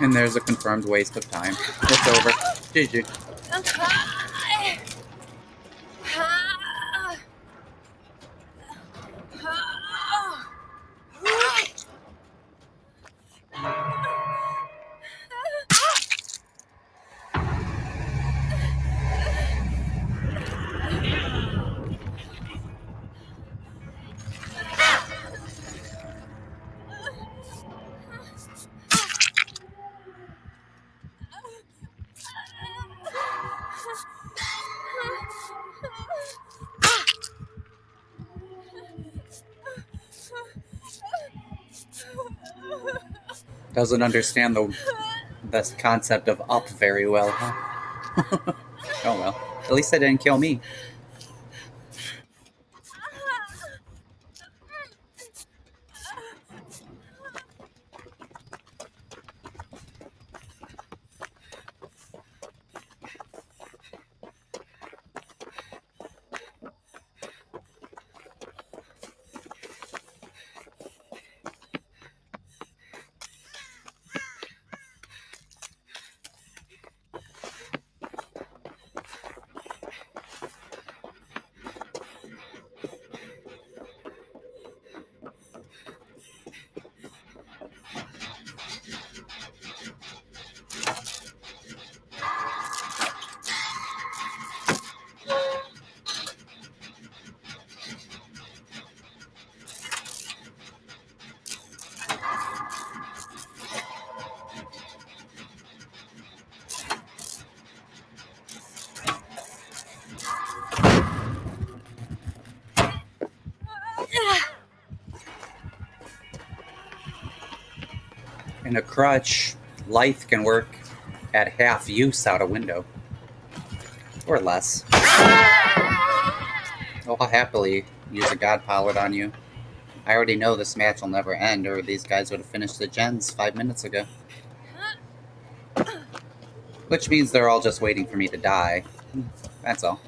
And there's a confirmed waste of time. It's over. GG. Doesn't understand the concept of up very well, huh? Oh well. At least they didn't kill me. In a crutch, life can work at half use out a window. Or less. Oh, I'll happily use a god pallet on you. I already know this match will never end, or these guys would have finished the gens 5 minutes ago. Which means they're all just waiting for me to die. That's all.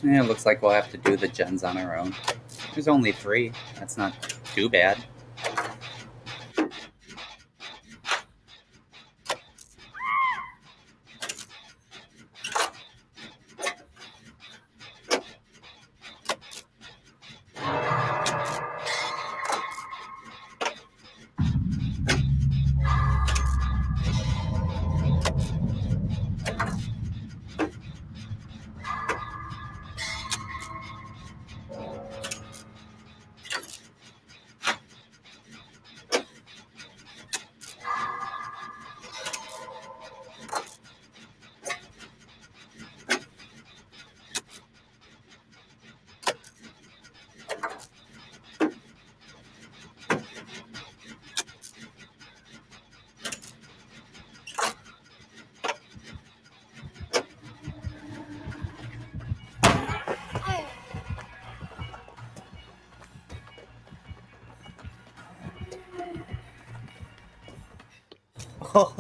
Yeah, it looks like we'll have to do the gens on our own. There's only 3. That's not too bad.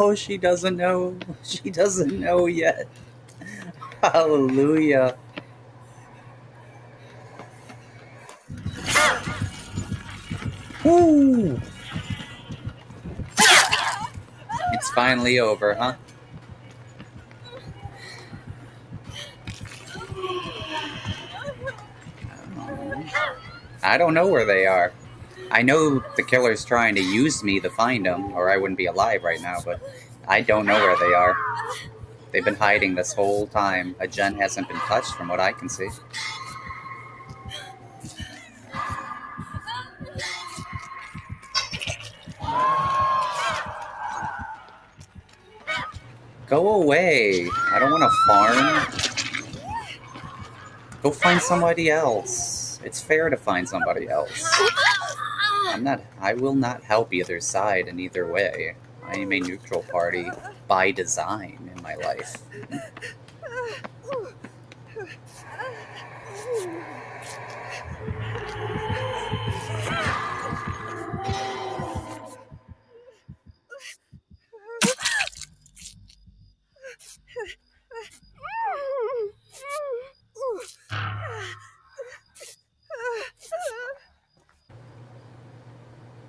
Oh, she doesn't know. She doesn't know yet. Hallelujah. Woo! It's finally over, huh? I don't know where they are. I know the killer's trying to use me to find them, or I wouldn't be alive right now, but I don't know where they are. They've been hiding this whole time. A gen hasn't been touched from what I can see. Go away. I don't want to farm. Go find somebody else. It's fair to find somebody else. I will not help either side in either way. I am a neutral party by design in my life.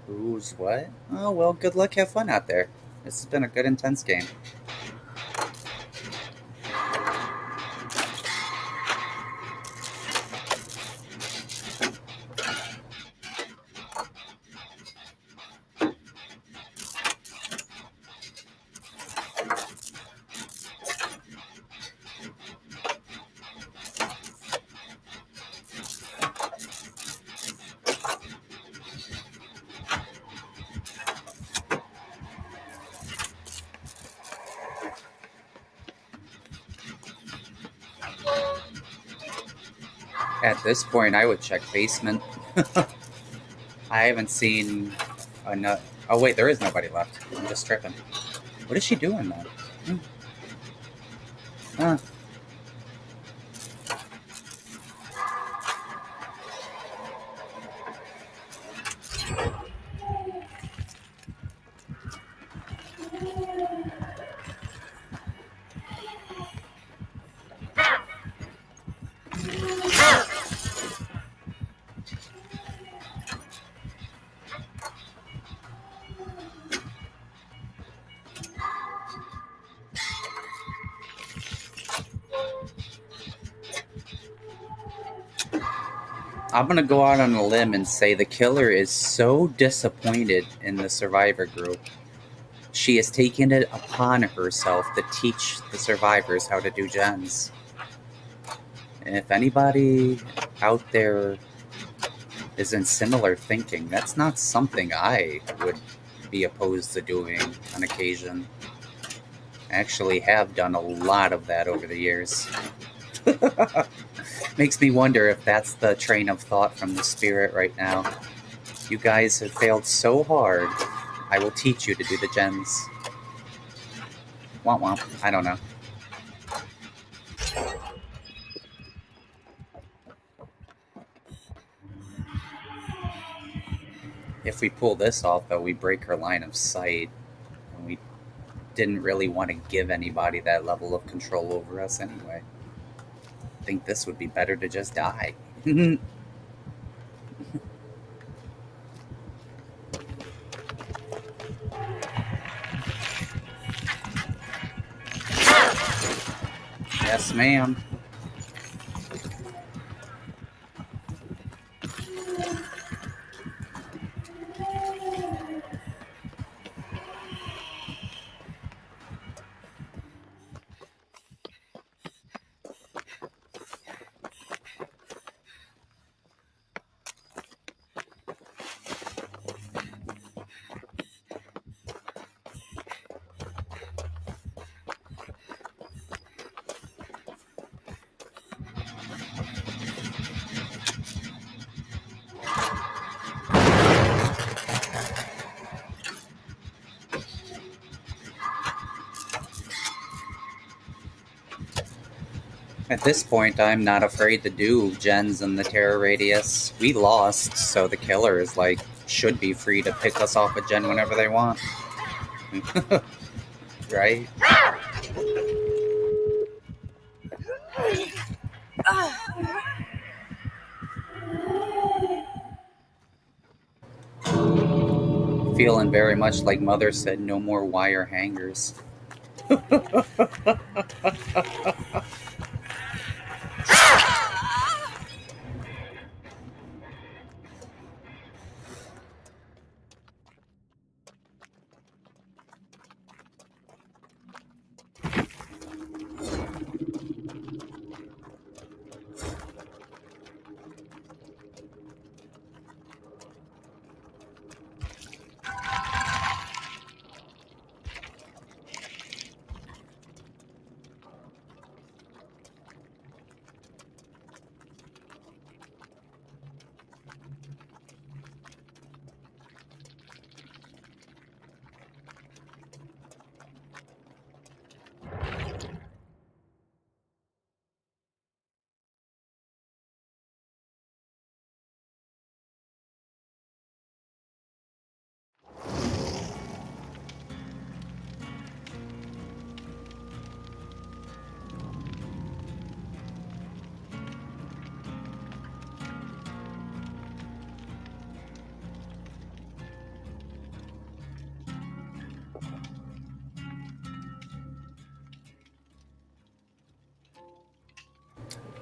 Who's what? Oh, well, good luck, have fun out there. This has been a good, intense game. At this point, I would check basement. I haven't seen enough. Oh, wait, there is nobody left. I'm just tripping. What is she doing, though? Huh. I'm gonna go out on a limb and say the killer is so disappointed in the survivor group. She has taken it upon herself to teach the survivors how to do gens. And if anybody out there is in similar thinking, that's not something I would be opposed to doing on occasion. I actually have done a lot of that over the years. Makes me wonder if that's the train of thought from the spirit right now. You guys have failed so hard, I will teach you to do the gens. Womp womp. I don't know. If we pull this off, though, we break her line of sight. And we didn't really want to give anybody that level of control over us anyway. I think this would be better to just die. Yes, ma'am. At this point, I'm not afraid to do gens in the terror radius. We lost, so the killer is like, should be free to pick us off a gen whenever they want. Right? Feeling very much like Mother said, no more wire hangers.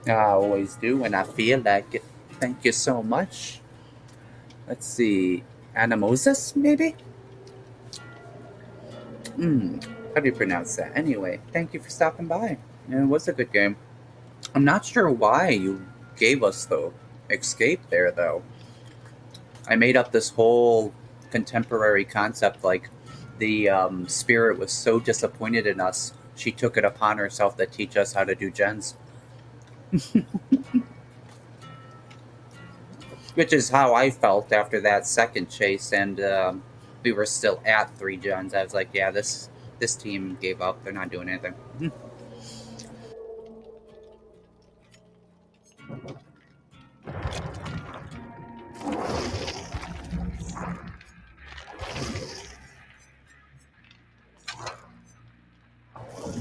I always do when I feel like it. Thank you so much. Let's see. Anamosis, maybe? How do you pronounce that? Anyway, thank you for stopping by. It was a good game. I'm not sure why you gave us the escape there, though. I made up this whole contemporary concept like the spirit was so disappointed in us, she took it upon herself to teach us how to do gens. Which is how I felt after that second chase, and we were still at 3 gens. I was like, yeah, this team gave up. They're not doing anything.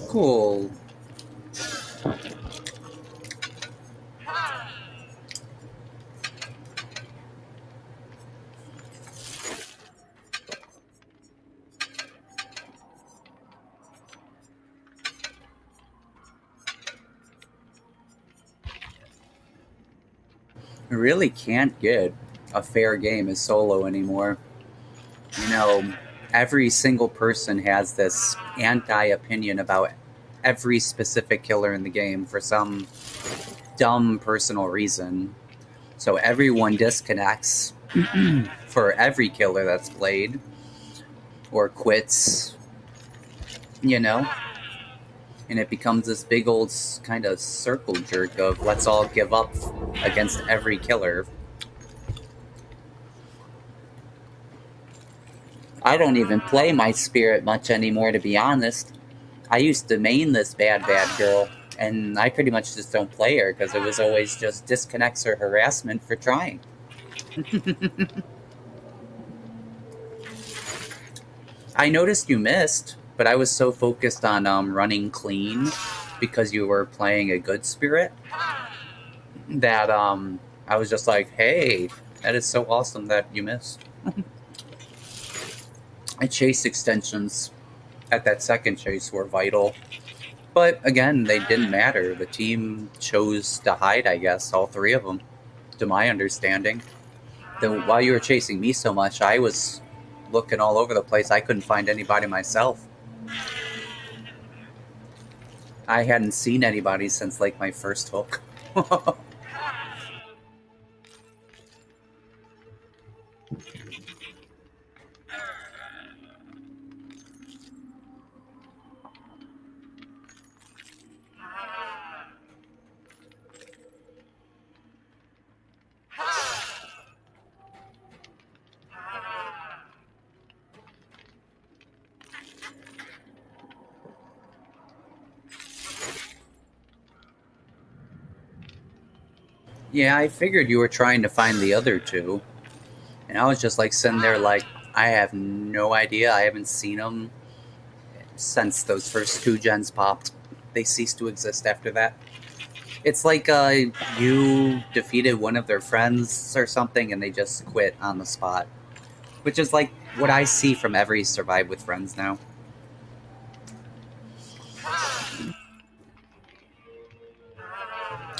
Cool. You really can't get a fair game as solo anymore. You know, every single person has this anti-opinion about every specific killer in the game for some dumb personal reason. So everyone disconnects for every killer that's played or quits, you know? And it becomes this big old kind of circle jerk of let's all give up against every killer. I don't even play my spirit much anymore, to be honest. I used to main this bad girl, and I pretty much just don't play her because it was always just disconnects or harassment for trying. I noticed you missed, but I was so focused on running clean because you were playing a good spirit that I was just like, hey, that is so awesome that you missed. I chase extensions at that second chase were vital. But again, they didn't matter. The team chose to hide, I guess, all 3 of them, to my understanding. Then while you were chasing me so much, I was looking all over the place. I couldn't find anybody myself. I hadn't seen anybody since like my first hook. Yeah, I figured you were trying to find the other 2. And I was just like sitting there like, I have no idea. I haven't seen them since those first 2 gens popped. They ceased to exist after that. It's like you defeated one of their friends or something and they just quit on the spot. Which is like what I see from every Survive with Friends now.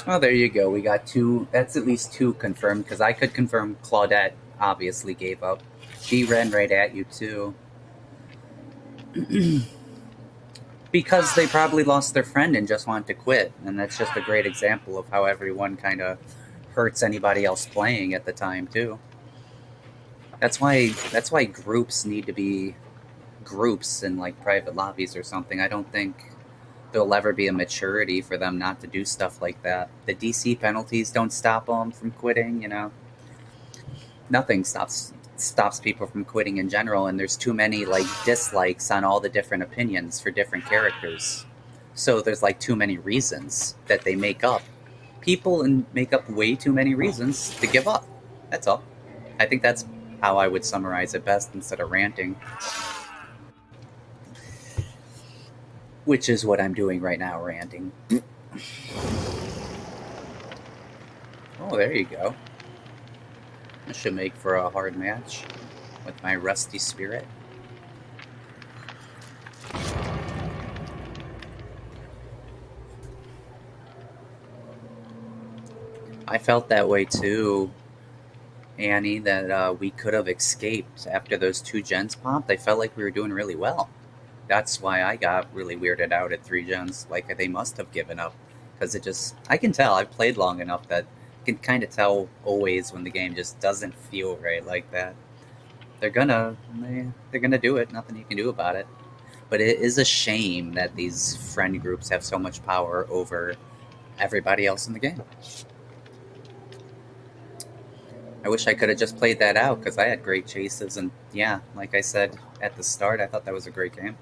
Oh, there you go. We got 2. That's at least 2 confirmed because I could confirm Claudette obviously gave up. She ran right at you too. Because they probably lost their friend and just want to quit. And that's just a great example of how everyone kind of hurts anybody else playing at the time too. That's why groups need to be groups in like private lobbies or something. I don't think there'll ever be a maturity for them not to do stuff like that. The DC penalties don't stop them from quitting, you know. Nothing stops people from quitting in general, and there's too many like dislikes on all the different opinions for different characters. So there's like too many reasons that they make up. People make up way too many reasons to give up. That's all. I think that's how I would summarize it best instead of ranting. Which is what I'm doing right now, ranting. Oh, there you go. This should make for a hard match with my rusty spirit. I felt that way too, Annie, that we could have escaped after those 2 gens popped. I felt like we were doing really well. That's why I got really weirded out at 3 gens. Like, they must have given up. Because I can tell, I've played long enough that I can kind of tell always when the game just doesn't feel right like that. They're gonna do it, nothing you can do about it. But it is a shame that these friend groups have so much power over everybody else in the game. I wish I could have just played that out because I had great chases, and yeah, like I said at the start, I thought that was a great game.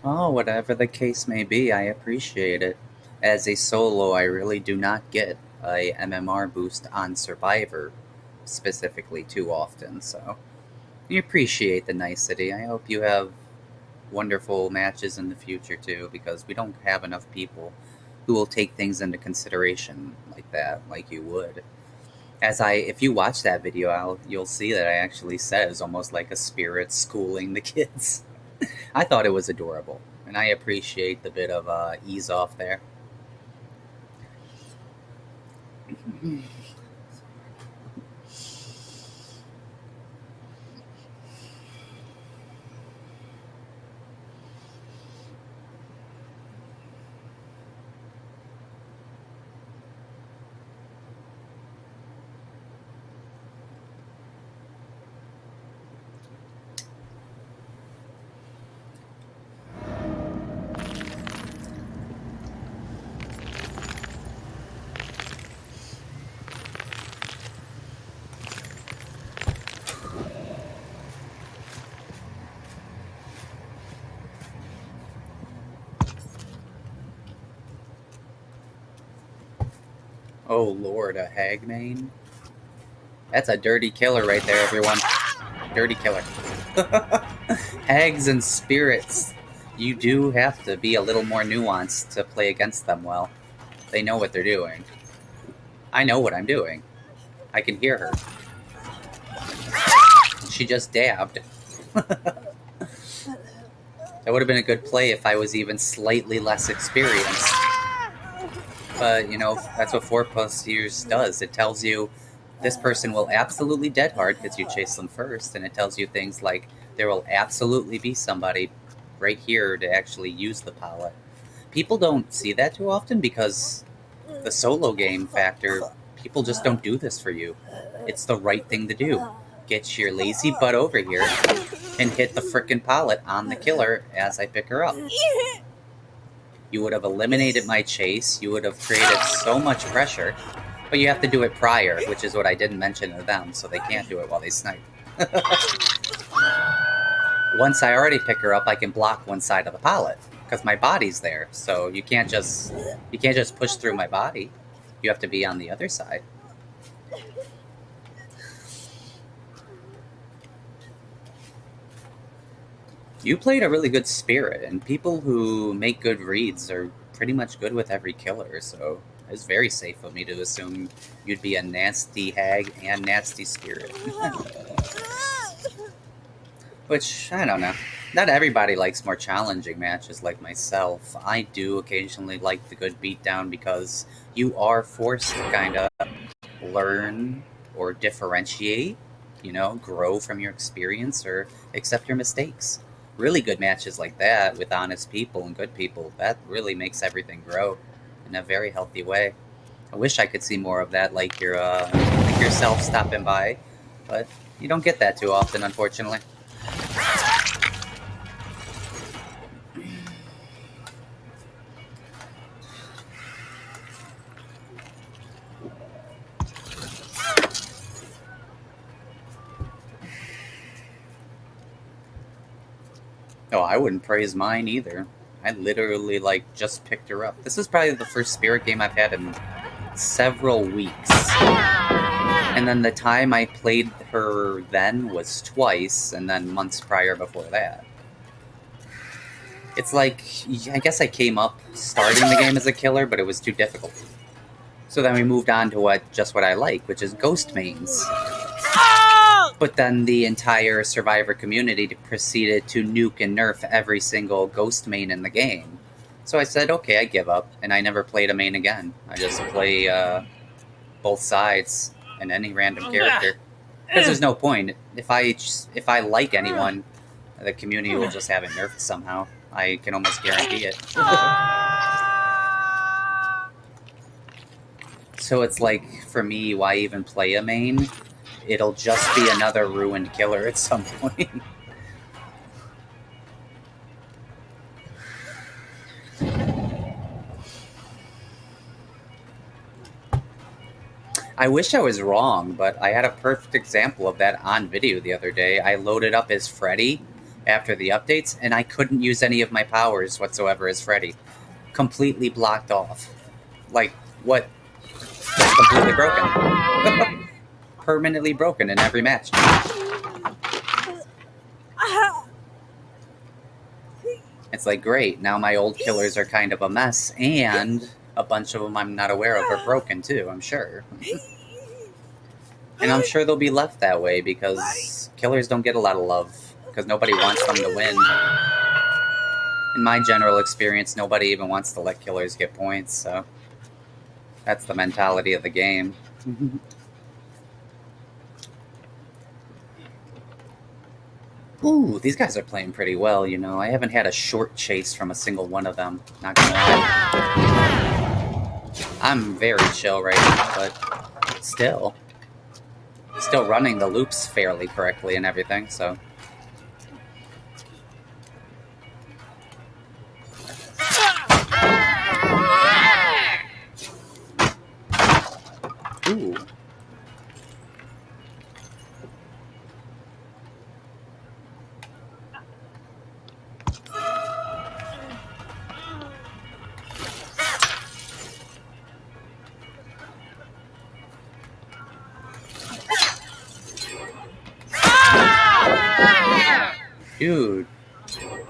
Oh, whatever the case may be, I appreciate it. As a solo, I really do not get a MMR boost on Survivor specifically too often, so we appreciate the nicety. I hope you have wonderful matches in the future too, because we don't have enough people who will take things into consideration like that, like you would. If you watch that video, you'll see that I actually said it was almost like a spirit schooling the kids. I thought it was adorable, and I appreciate the bit of ease off there. Oh lord, a hagmane? That's a dirty killer right there, everyone. Dirty killer. Hags and spirits. You do have to be a little more nuanced to play against them well. They know what they're doing. I know what I'm doing. I can hear her. She just dabbed. That would have been a good play if I was even slightly less experienced. But, that's what 4+ years does. It tells you this person will absolutely dead hard because you chase them first, and it tells you things like there will absolutely be somebody right here to actually use the pallet. People don't see that too often because the solo game factor, people just don't do this for you. It's the right thing to do. Get your lazy butt over here and hit the frickin' pallet on the killer as I pick her up. You would have eliminated my chase. You would have created so much pressure. But you have to do it prior, which is what I didn't mention to them, so they can't do it while they snipe. Once I already pick her up, I can block one side of the pallet because my body's there. So you can't just push through my body. You have to be on the other side. You played a really good spirit, and people who make good reads are pretty much good with every killer, so it's very safe of me to assume you'd be a nasty hag and nasty spirit. Which, I don't know. Not everybody likes more challenging matches like myself. I do occasionally like the good beatdown because you are forced to kind of learn or differentiate, grow from your experience or accept your mistakes. Really good matches like that with honest people and good people, that really makes everything grow in a very healthy way. I wish I could see more of that, like yourself stopping by, but you don't get that too often, unfortunately. Oh, I wouldn't praise mine either. I literally, like, just picked her up. This is probably the first spirit game I've had in several weeks. And then the time I played her then was twice, and then months prior before that. It's like, I guess I came up starting the game as a killer, but it was too difficult. So then we moved on to what I like, which is ghost mains. But then the entire Survivor community proceeded to nuke and nerf every single ghost main in the game. So I said, okay, I give up, and I never played a main again. I just play both sides and any random character. Because there's no point. If I like anyone, the community will just have it nerfed somehow. I can almost guarantee it. So it's like, for me, why even play a main? It'll just be another ruined killer at some point. I wish I was wrong, but I had a perfect example of that on video the other day. I loaded up as Freddy after the updates, and I couldn't use any of my powers whatsoever as Freddy. Completely blocked off. Like, what? Just completely broken. Permanently broken in every match. It's like, great, now my old killers are kind of a mess, and a bunch of them I'm not aware of are broken too, I'm sure. And I'm sure they'll be left that way because killers don't get a lot of love, because nobody wants them to win. In my general experience, nobody even wants to let killers get points, so that's the mentality of the game. Ooh, these guys are playing pretty well, you know. I haven't had a short chase from a single one of them, not gonna lie. I'm very chill right now, but still running the loops fairly correctly and everything, so. Ooh. Dude,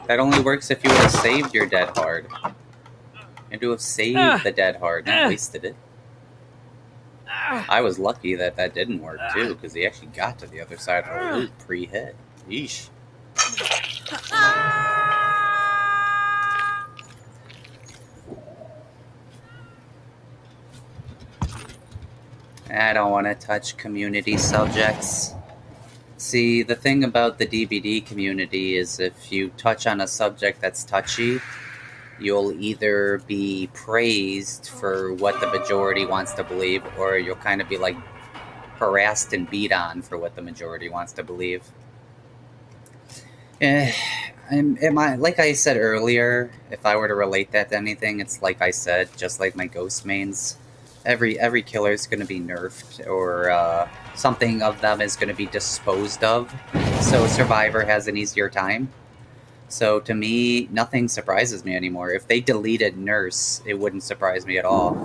that only works if you would have saved your dead hard. You had to have saved the dead hard, not wasted it. I was lucky that that didn't work too, because he actually got to the other side of the loop pre-hit. Yeesh. I don't want to touch community subjects. See, the thing about the DBD community is if you touch on a subject that's touchy, you'll either be praised for what the majority wants to believe, or you'll kind of be like harassed and beat on for what the majority wants to believe. Like I said earlier, if I were to relate that to anything, it's like I said, just like my ghost mains. Every killer is going to be nerfed, or something of them is going to be disposed of, so Survivor has an easier time. So to me, nothing surprises me anymore. If they deleted Nurse, it wouldn't surprise me at all.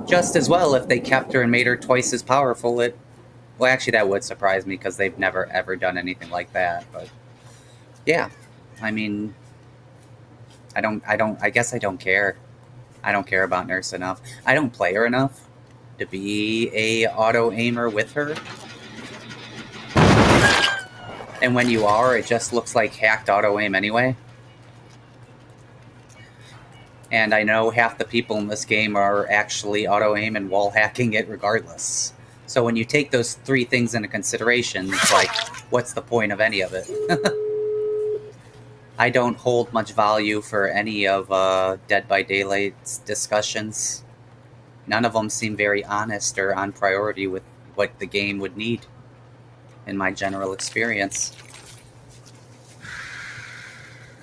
Just as well, if they kept her and made her twice as powerful, well, actually, that would surprise me because they've never ever done anything like that. But yeah, I mean, I guess I don't care. I don't care about Nurse enough. I don't play her enough to be a auto-aimer with her. And when you are, it just looks like hacked auto-aim anyway. And I know half the people in this game are actually auto-aim and wall-hacking it regardless. So when you take those three things into consideration, it's like, what's the point of any of it? I don't hold much value for any of Dead by Daylight's discussions. None of them seem very honest or on priority with what the game would need, in my general experience.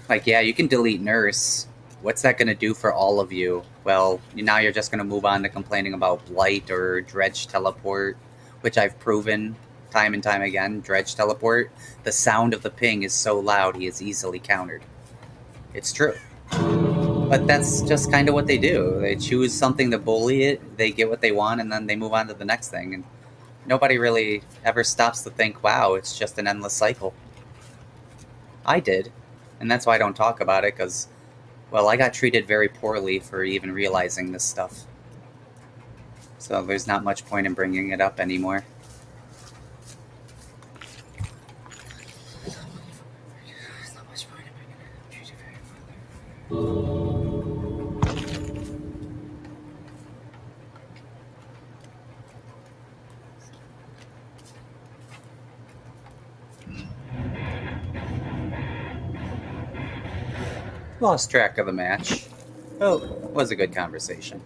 Like, yeah, you can delete Nurse. What's that going to do for all of you? Well, now you're just going to move on to complaining about Blight or Dredge Teleport, which I've proven time and time again, dredge teleport, the sound of the ping is so loud he is easily countered. It's true. But that's just kind of what they do. They choose something to bully it, they get what they want, and then they move on to the next thing. And nobody really ever stops to think, wow, it's just an endless cycle. I did. And that's why I don't talk about it, because, well, I got treated very poorly for even realizing this stuff. So there's not much point in bringing it up anymore. Lost track of the match. Oh, it was a good conversation.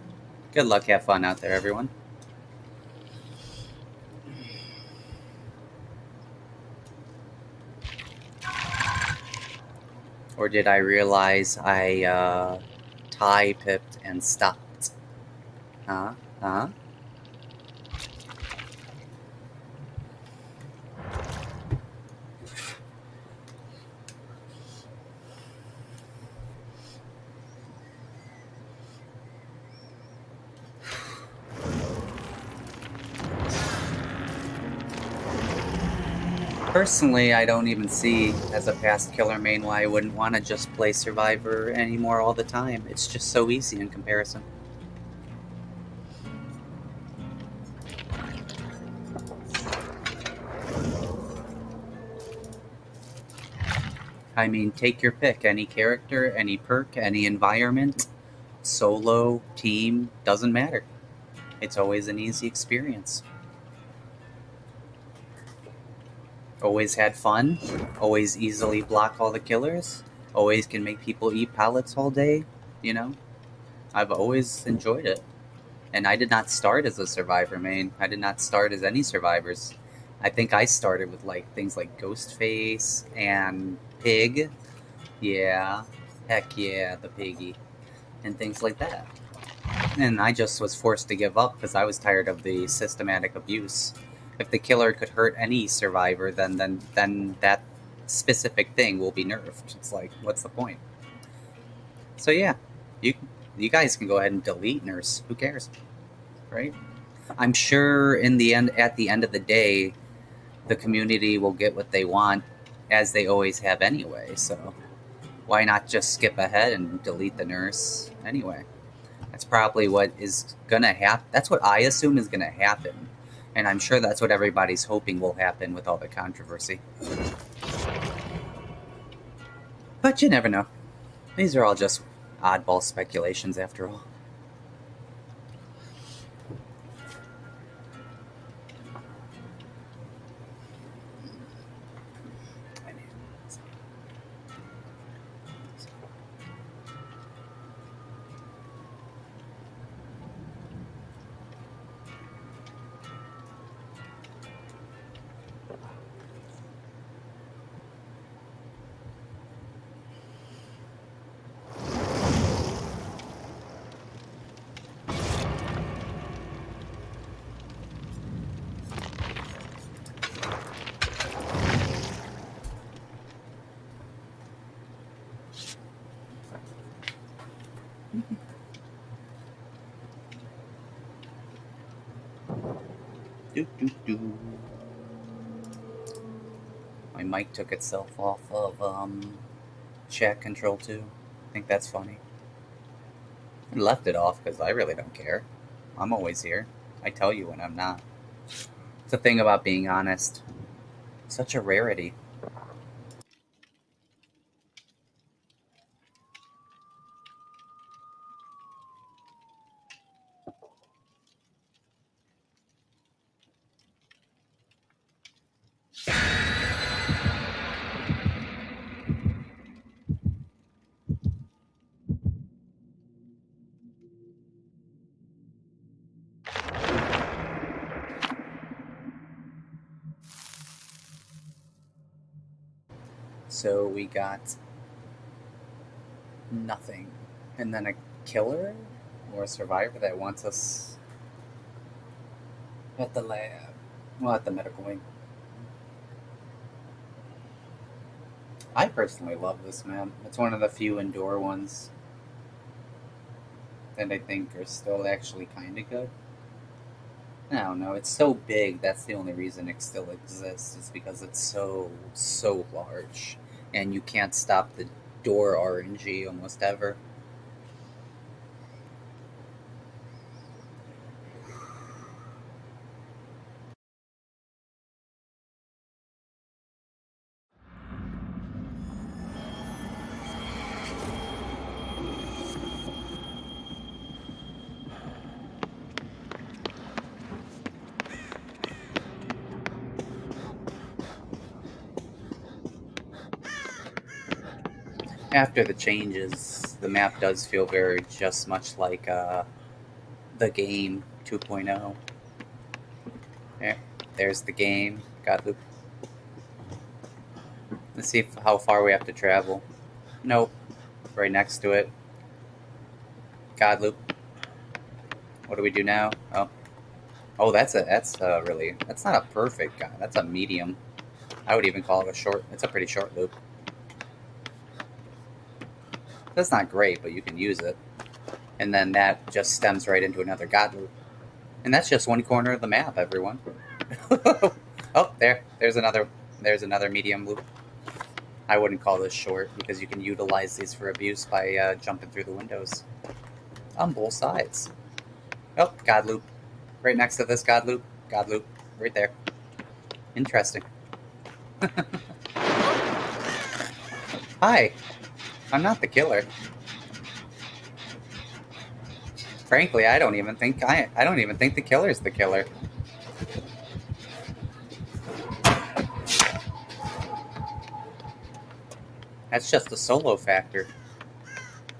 Good luck, have fun out there, everyone. Or did I realize I tie pipped and stopped? Huh? Personally, I don't even see, as a past killer main, why I wouldn't want to just play Survivor anymore all the time. It's just so easy in comparison. I mean, take your pick. Any character, any perk, any environment, solo, team, doesn't matter. It's always an easy experience. Always had fun, always easily block all the killers, always can make people eat pellets all day, you know? I've always enjoyed it. And I did not start as a Survivor main. I did not start as any Survivors. I think I started with things like Ghostface and Pig. Yeah, heck yeah, the piggy. And things like that. And I just was forced to give up because I was tired of the systematic abuse. If the killer could hurt any survivor, then that specific thing will be nerfed. It's like, what's the point? So yeah, you guys can go ahead and delete nurse. Who cares, right? I'm sure at the end of the day, the community will get what they want, as they always have anyway. So why not just skip ahead and delete the nurse anyway? That's probably what is gonna happen. That's what I assume is gonna happen. And I'm sure that's what everybody's hoping will happen with all the controversy. But you never know. These are all just oddball speculations after all. My mic took itself off of chat control too. I think that's funny. I left it off because I really don't care. I'm always here. I tell you when I'm not. It's the thing about being honest. Such a rarity. So we got nothing. And then a killer or a survivor that wants us at the lab. Well, at the medical wing. I personally love this map. It's one of the few indoor ones that I think are still actually kind of good. I don't know. It's so big. That's the only reason it still exists. Is because it's so large, and you can't stop the door RNG almost ever. After the changes, the map does feel very just much like the game 2.0. There's the game. God loop. Let's see how far we have to travel. Nope. Right next to it. God loop. What do we do now? Oh, that's not a perfect guy. That's a medium. I would even call it a short. It's a pretty short loop. That's not great, but you can use it. And then that just stems right into another God loop. And that's just one corner of the map, everyone. Oh, there's another medium loop. I wouldn't call this short because you can utilize these for abuse by jumping through the windows on both sides. Oh, God loop. Right next to this God loop. God loop. Right there. Interesting. Hi. I'm not the killer. Frankly, I don't even think the killer's the killer. That's just a solo factor.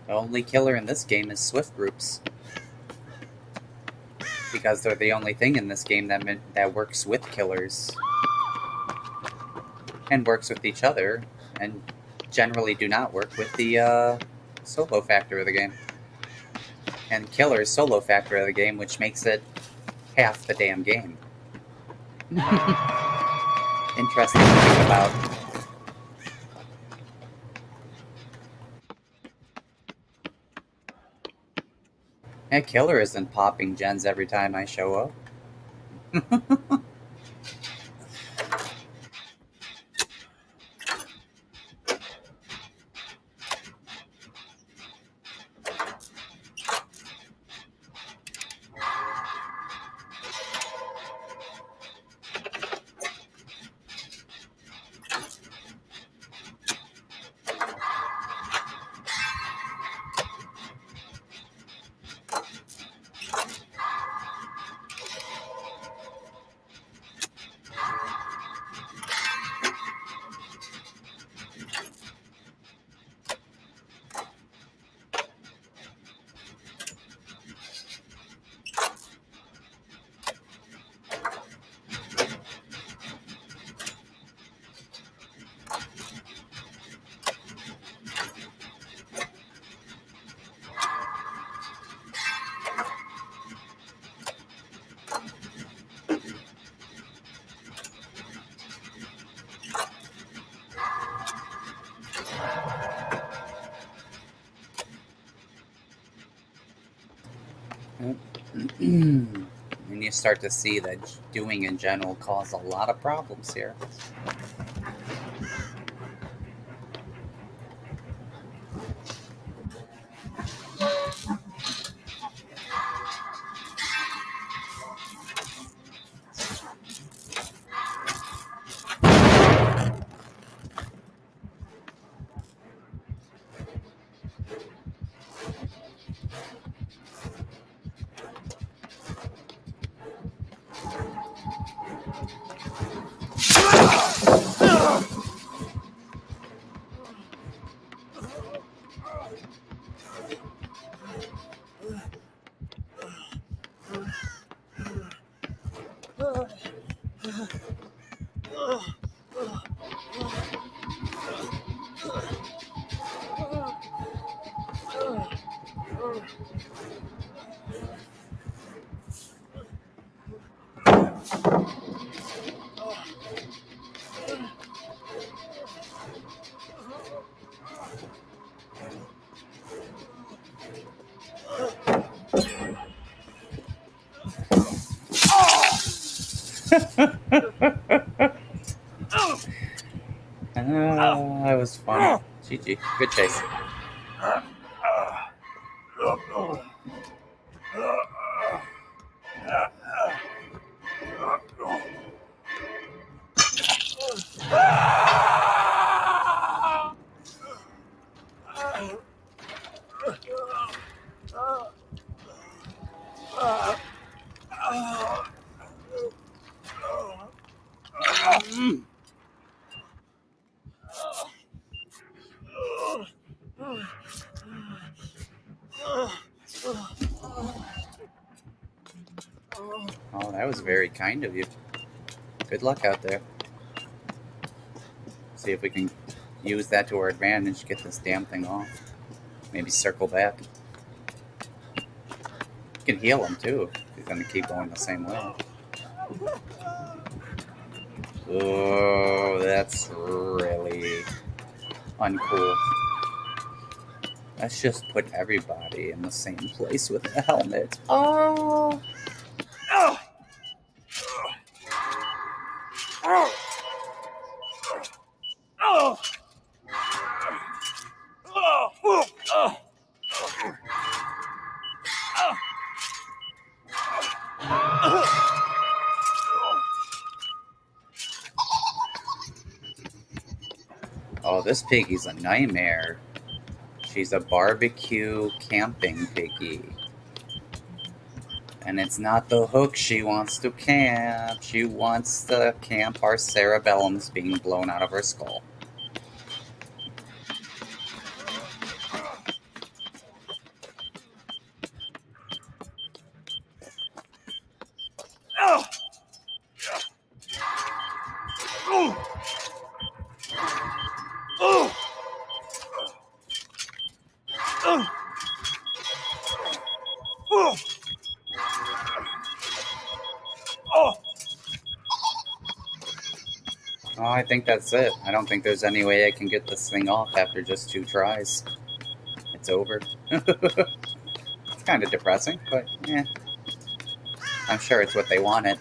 The only killer in this game is Swift groups. Because they're the only thing in this game that works with killers. And works with each other. And generally do not work with the solo factor of the game. And killer's solo factor of the game, which makes it half the damn game. Interesting to think about. That killer isn't popping gens every time I show up. And you start to see that doing in general causes a lot of problems here. That was fun. GG. Good chase. Oh, that was very kind of you. Good luck out there. See if we can use that to our advantage, get this damn thing off. Maybe circle back. You can heal him too, if he's going to keep going the same way. Oh, that's really uncool. Let's just put everybody in the same place with the helmet. Oh! Oh, this piggy's a nightmare. She's a barbecue camping piggy. And it's not the hook she wants to camp. She wants to camp our cerebellums being blown out of her skull. Oh, I think that's it. I don't think there's any way I can get this thing off after just 2 tries. It's over. It's kind of depressing, but yeah. I'm sure it's what they wanted.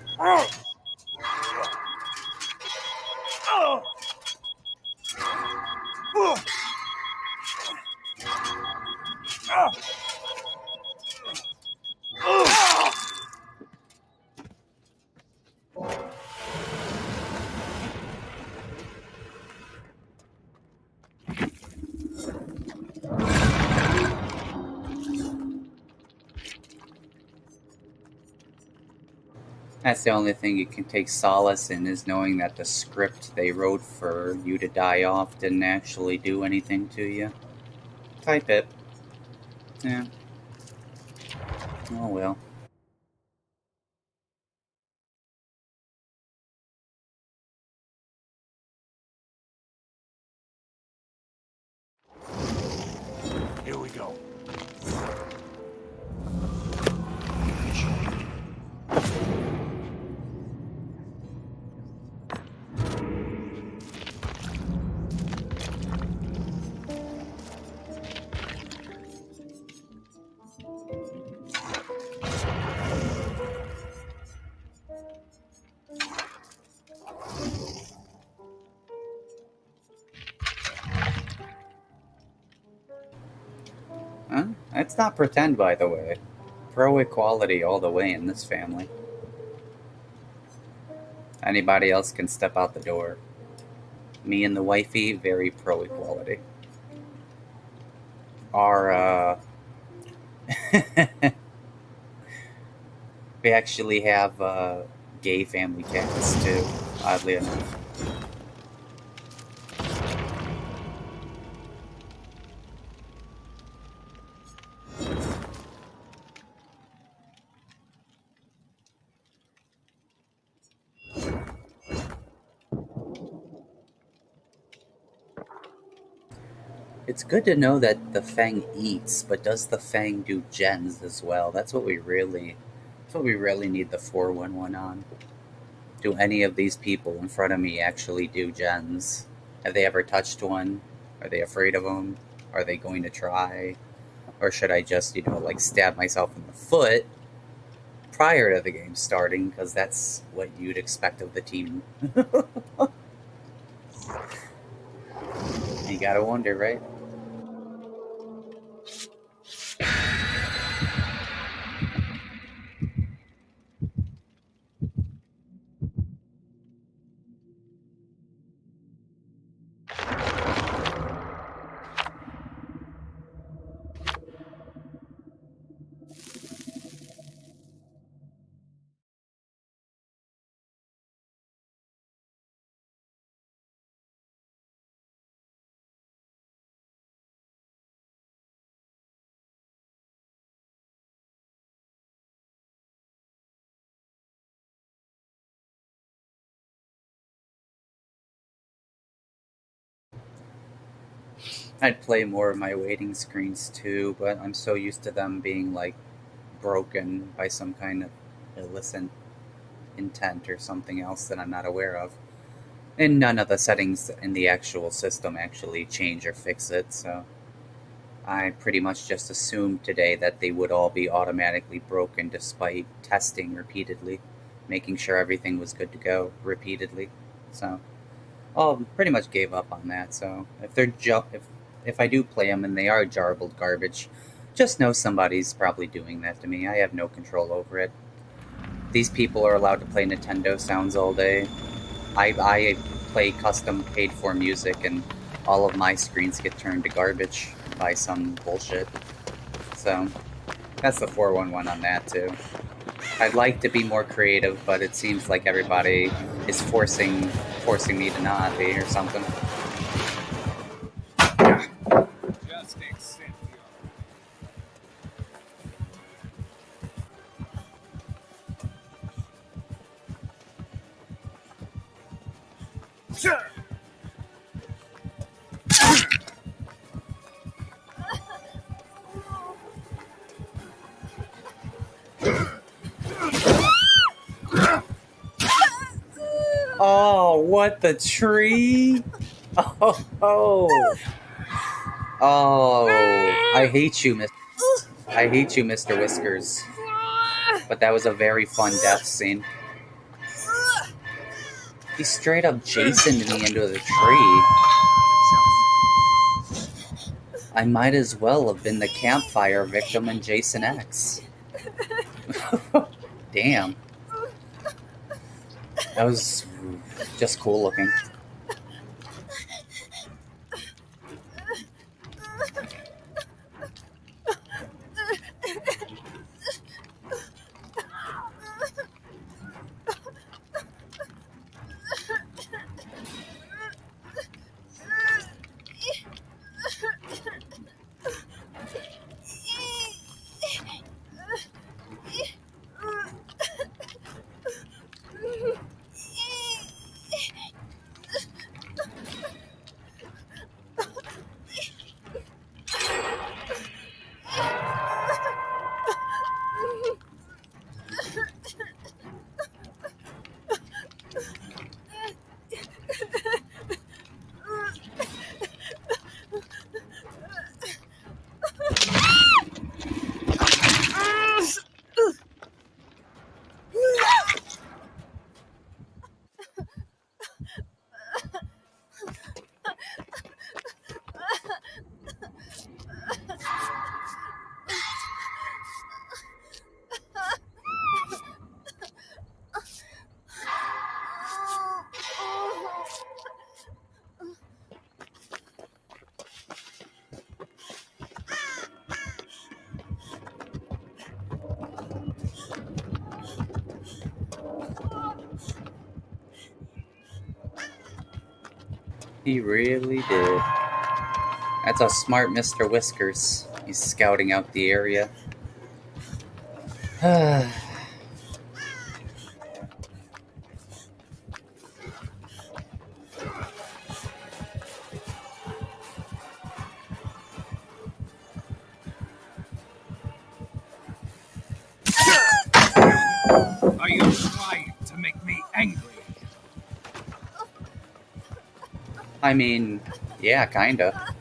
That's the only thing you can take solace in, is knowing that the script they wrote for you to die off didn't actually do anything to you. Type it. Yeah. Oh well. Here we go. Huh? Let's not pretend, by the way. Pro equality all the way in this family. Anybody else can step out the door. Me and the wifey, very pro equality. Our, we actually have gay family cats too, oddly enough. It's good to know that the Fang eats, but does the Fang do gens as well? That's what we really need the 411 on. Do any of these people in front of me actually do gens? Have they ever touched one? Are they afraid of them? Are they going to try? Or should I just, like, stab myself in the foot prior to the game starting, because that's what you'd expect of the team. You gotta wonder, right? I'd play more of my waiting screens too, but I'm so used to them being like broken by some kind of illicit intent or something else that I'm not aware of. And none of the settings in the actual system actually change or fix it, so I pretty much just assumed today that they would all be automatically broken despite testing repeatedly, making sure everything was good to go repeatedly. So, pretty much gave up on that. So, if I do play them and they are jarbled garbage, just know somebody's probably doing that to me. I have no control over it. These people are allowed to play Nintendo sounds all day. I play custom paid for music, and all of my screens get turned to garbage by some bullshit. So that's the 411 on that too. I'd like to be more creative, but it seems like everybody is forcing me to not be or something. Just accept your... Oh, what the tree? Oh. I hate you, Mr. Whiskers. But that was a very fun death scene. He straight up Jasoned me into the tree. I might as well have been the campfire victim in Jason X. Damn. That was just cool looking. He really did. That's a smart Mr. Whiskers. He's scouting out the area. Are you trying to make me angry? I mean, yeah, kinda.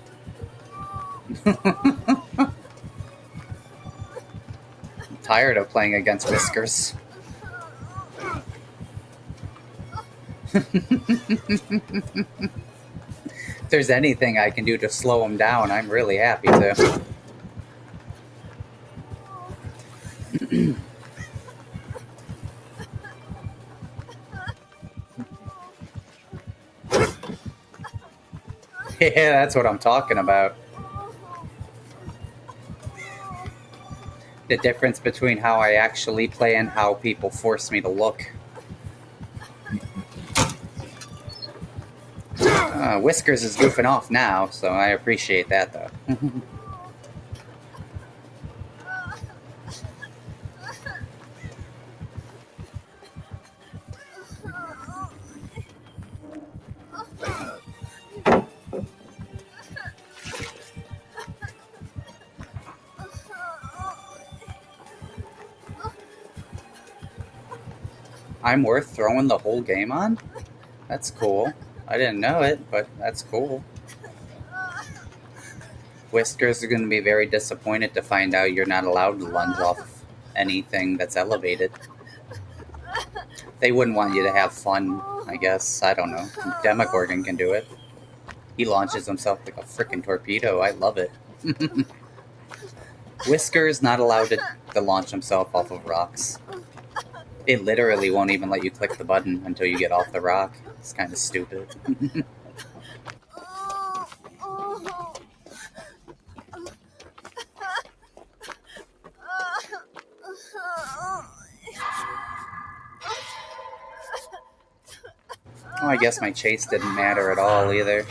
tired of playing against Whiskers. If there's anything I can do to slow him down, I'm really happy to. Yeah, that's what I'm talking about. The difference between how I actually play and how people force me to look. Whiskers is goofing off now, so I appreciate that, though. I'm worth throwing the whole game on? That's cool. I didn't know it, but that's cool. Whiskers are going to be very disappointed to find out you're not allowed to lunge off anything that's elevated. They wouldn't want you to have fun, I guess. I don't know. Demogorgon can do it. He launches himself like a freaking torpedo. I love it. Whiskers not allowed to launch himself off of rocks. It literally won't even let you click the button until you get off the rock. It's kind of stupid. Oh, I guess my chase didn't matter at all either.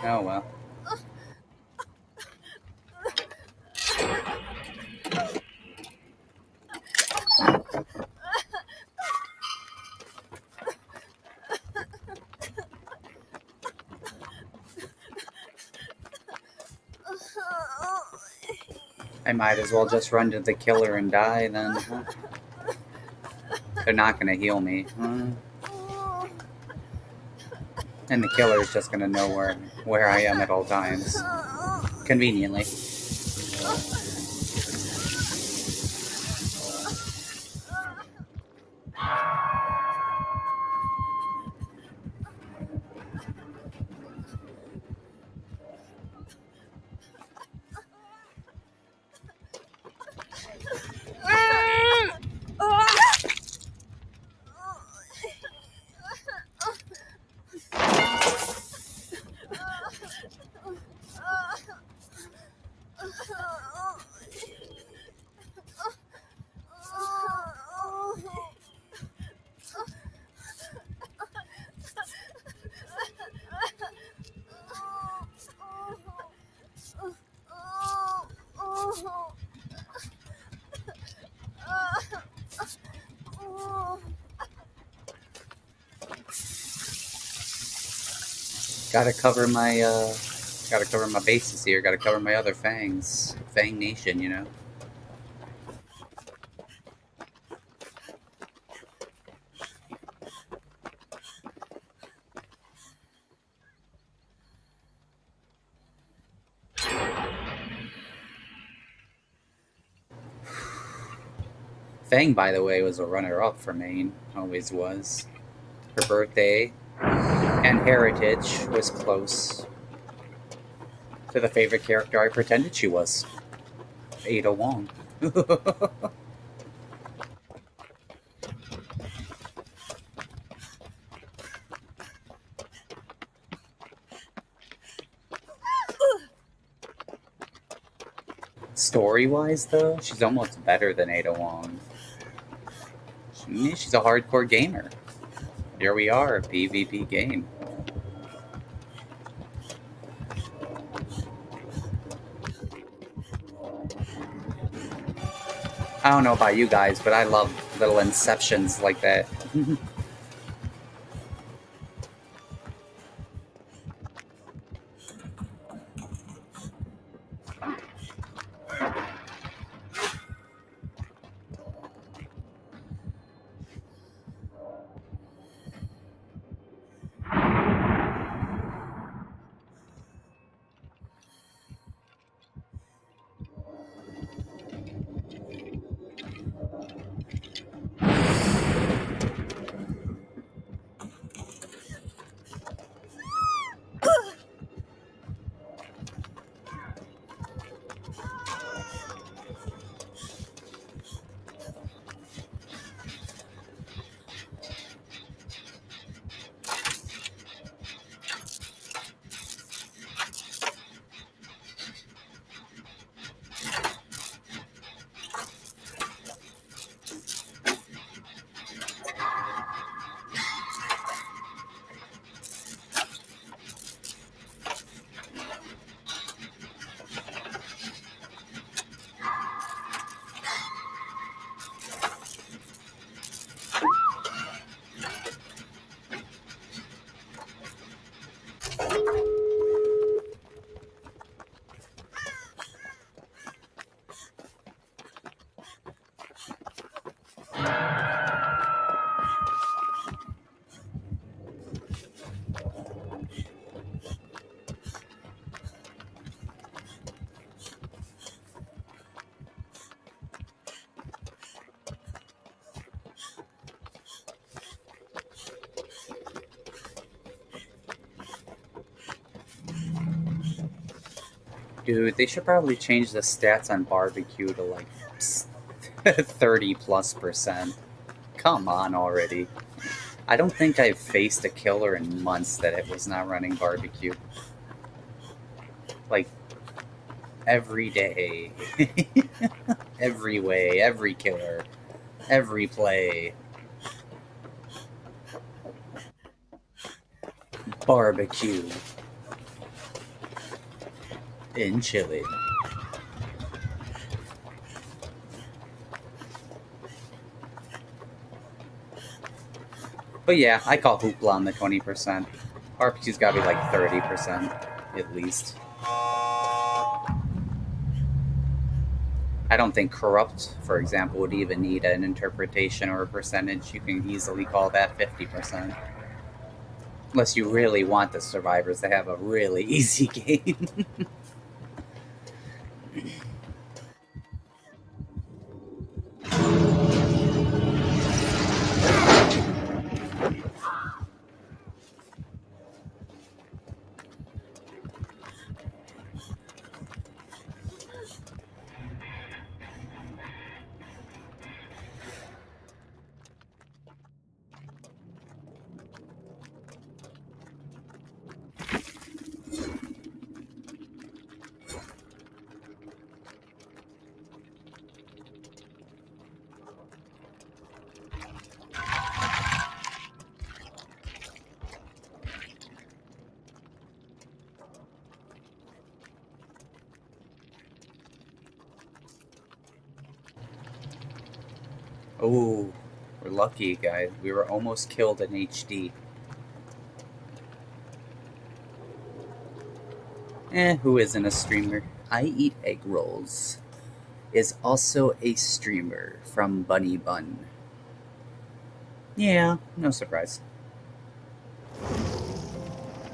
Oh well. I might as well just run to the killer and die then. Huh? They're not going to heal me. And the killer is just going to know where I am at all times. Conveniently. Gotta cover my bases here. Gotta cover my other fangs. Fang Nation, you know. Fang, by the way, was a runner-up for Maine. Always was. Her birthday and heritage was close to the favorite character I pretended she was. Ada Wong. Story-wise, though, she's almost better than Ada Wong. She's a hardcore gamer. Here we are, a PvP game. I don't know about you guys, but I love little inceptions like that. Dude, they should probably change the stats on barbecue to like 30+%. Come on already. I don't think I've faced a killer in months that it was not running barbecue. Like, every day. Every way, every killer, every play. Barbecue. In Chile. But yeah, I call hoopla on the 20%. Barbecue's gotta be like 30% at least. I don't think corrupt, for example, would even need an interpretation or a percentage. You can easily call that 50%. Unless you really want the survivors to have a really easy game. Oh, we're lucky, guys. We were almost killed in HD. Who isn't a streamer? I Eat Egg Rolls is also a streamer from Bunny Bun. Yeah, no surprise.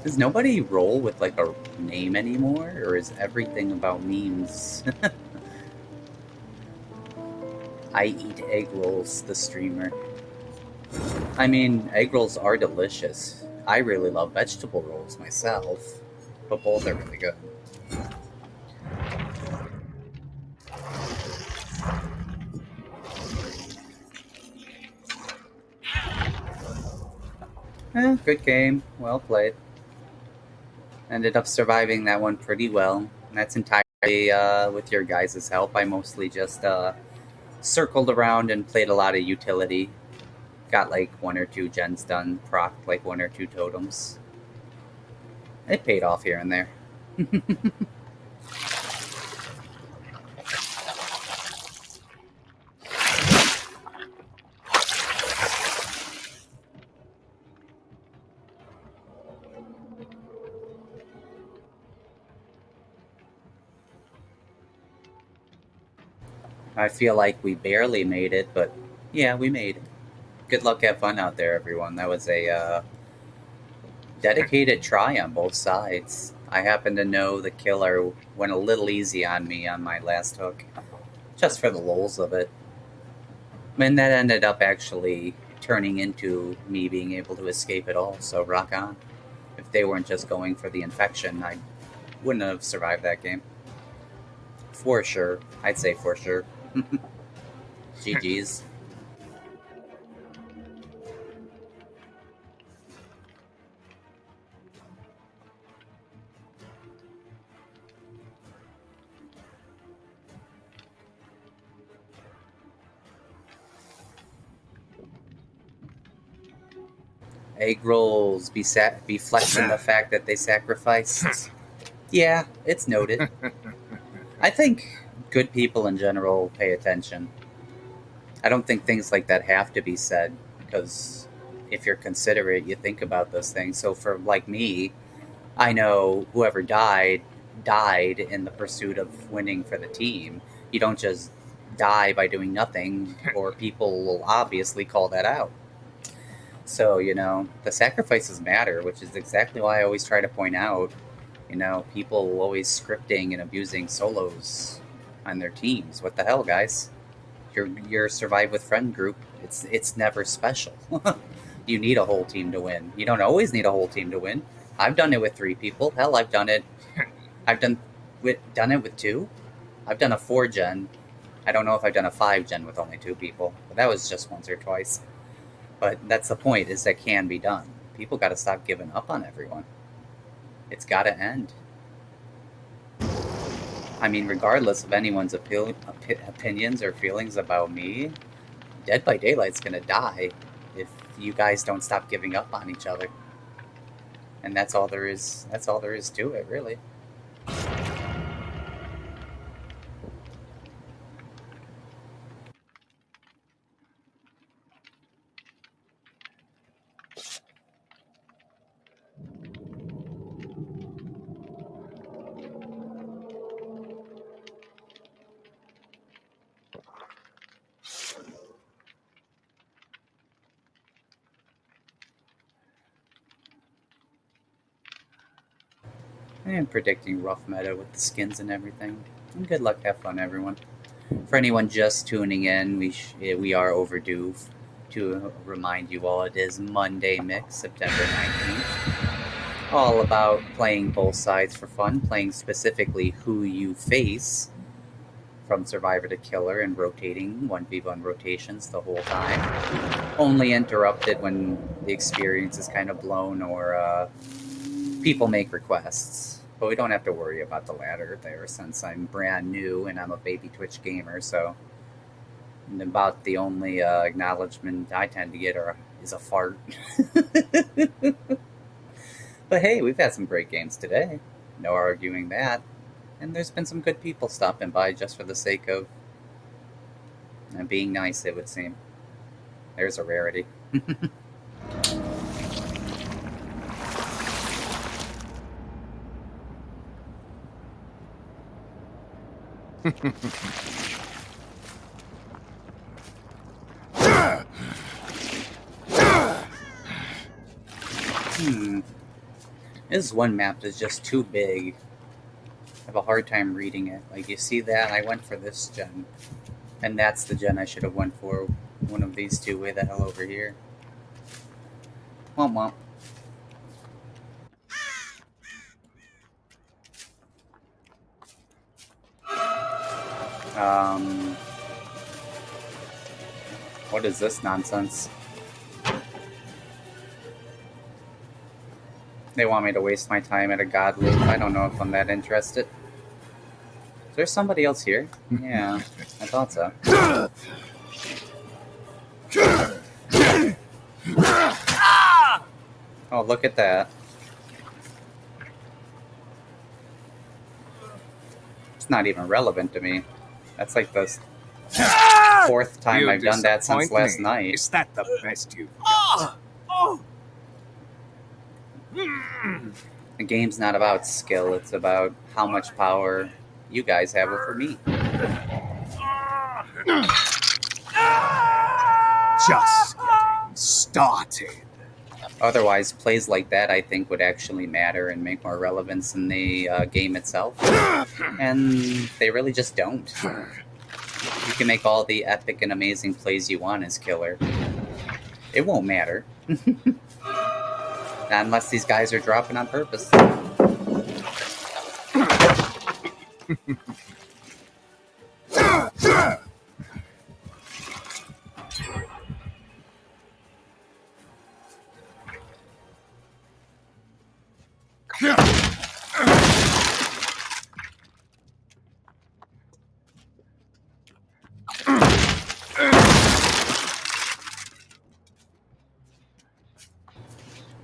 Does nobody roll with like a name anymore, or is everything about memes? I Eat Egg Rolls, the streamer. I mean, egg rolls are delicious. I really love vegetable rolls myself, but both are really good. Good game. Well played. Ended up surviving that one pretty well. And that's entirely with your guys' help. I mostly just circled around and played a lot of utility. Got like 1 or 2 gens done, procced like 1 or 2 totems. It paid off here and there. I feel like we barely made it, but yeah, we made it. Good luck, have fun out there, everyone. That was a dedicated try on both sides. I happen to know the killer went a little easy on me on my last hook, just for the lulz of it. And that ended up actually turning into me being able to escape it all, so rock on. If they weren't just going for the infection, I wouldn't have survived that game. For sure. I'd say for sure. GG's. Egg rolls be flexing the fact that they sacrificed. Yeah, it's noted. I think good people in general pay attention. I don't think things like that have to be said, because if you're considerate, you think about those things. So for like me, I know whoever died in the pursuit of winning for the team. You don't just die by doing nothing, or people will obviously call that out. So, the sacrifices matter, which is exactly why I always try to point out, people always scripting and abusing solos on their teams. What the hell, guys? Your survive with friend group, it's never special. You need a whole team to win. You don't always need a whole team to win. I've done it with 3 people. Hell, I've done done it with 2. I've done a 4-gen. I don't know if I've done a 5-gen with only 2 people, but that was just once or twice. But that's the point, is that can be done. People got to stop giving up on everyone. It's got to end. I mean, regardless of anyone's opinions or feelings about me, Dead by Daylight's going to die if you guys don't stop giving up on each other. And that's all there is. That's all there is to it, really. I am predicting rough meta with the skins and everything. And good luck, have fun, everyone. For anyone just tuning in, we are overdue. To remind you all, it is Monday Mix, September 19th. All about playing both sides for fun, playing specifically who you face from Survivor to Killer and rotating 1v1 rotations the whole time. Only interrupted when the experience is kind of blown or people make requests. But we don't have to worry about the latter there since I'm brand new and I'm a baby Twitch gamer, so about the only acknowledgement I tend to get is a fart. But hey, we've had some great games today. No arguing that. And there's been some good people stopping by just for the sake of being nice, it would seem. There's a rarity. This one map is just too big. I have a hard time reading it. Like, you see that? I went for this gen. And that's the gen I should have went for. One of these two way the hell over here. Womp womp. What is this nonsense? They want me to waste my time at a god loop. I don't know if I'm that interested. Is there somebody else here? Yeah, I thought so. Oh, look at that. It's not even relevant to me. That's like the 4th time I've done that since last night. Is that the best you've got? The game's not about skill, it's about how much power you guys have over me. Just getting started. Otherwise, plays like that, I think, would actually matter and make more relevance in the game itself. And they really just don't. You can make all the epic and amazing plays you want as Killer. It won't matter. Not unless these guys are dropping on purpose.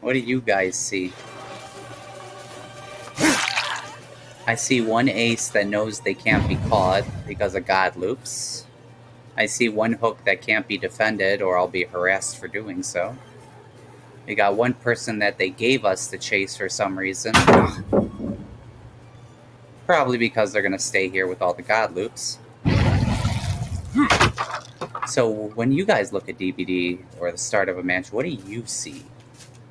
What do you guys see? I see one ace that knows they can't be caught because of god loops. I see one hook that can't be defended or I'll be harassed for doing so. We got one person that they gave us to chase for some reason. Probably because they're going to stay here with all the god loops. So when you guys look at DBD or the start of a match, what do you see?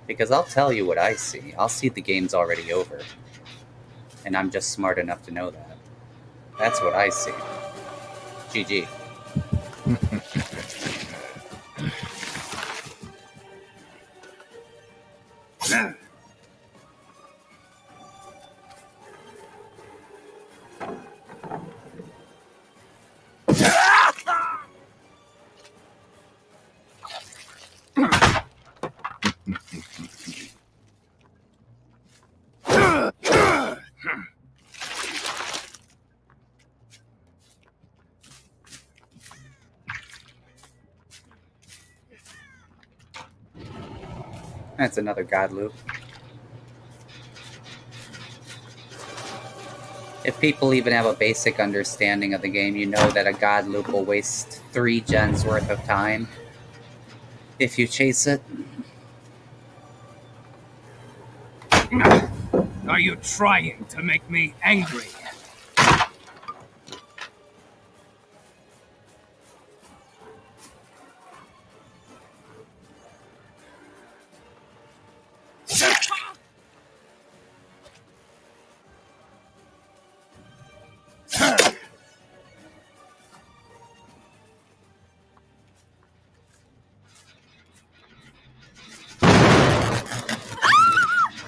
Because I'll tell you what I see. I'll see the game's already over. And I'm just smart enough to know that. That's what I see. GG. That's another god loop. If people even have a basic understanding of the game, you know that a god loop will waste 3 gens worth of time if you chase it. Are you trying to make me angry?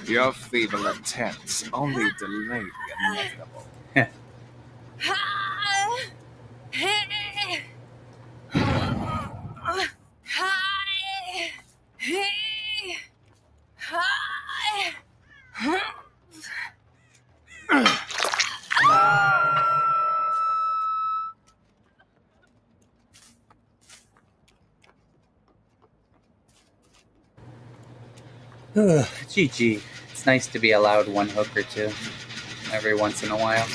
Your feeble attempts only delay the inevitable. GG. It's nice to be allowed one hook or two every once in a while.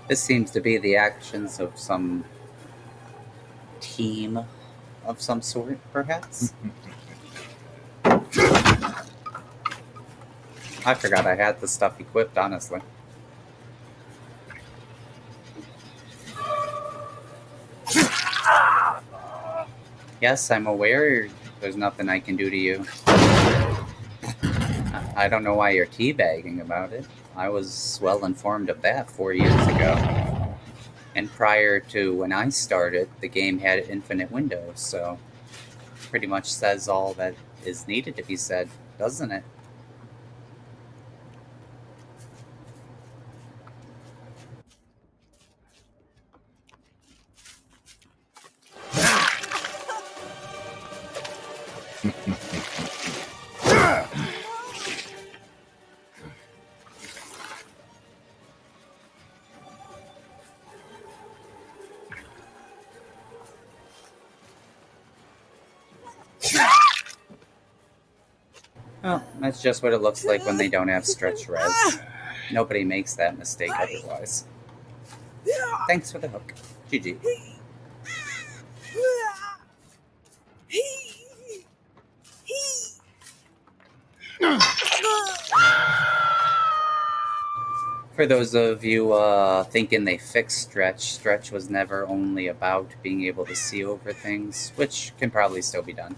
This seems to be the actions of some team of some sort, perhaps. I forgot I had the stuff equipped, honestly. Yes, I'm aware there's nothing I can do to you. I don't know why you're teabagging about it. I was well informed of that 4 years ago. And prior to when I started, the game had infinite windows, so pretty much says all that is needed to be said, doesn't it? Well, that's just what it looks like when they don't have stretch res. Nobody makes that mistake otherwise. Thanks for the hook. GG. For those of you thinking they fixed Stretch was never only about being able to see over things, which can probably still be done.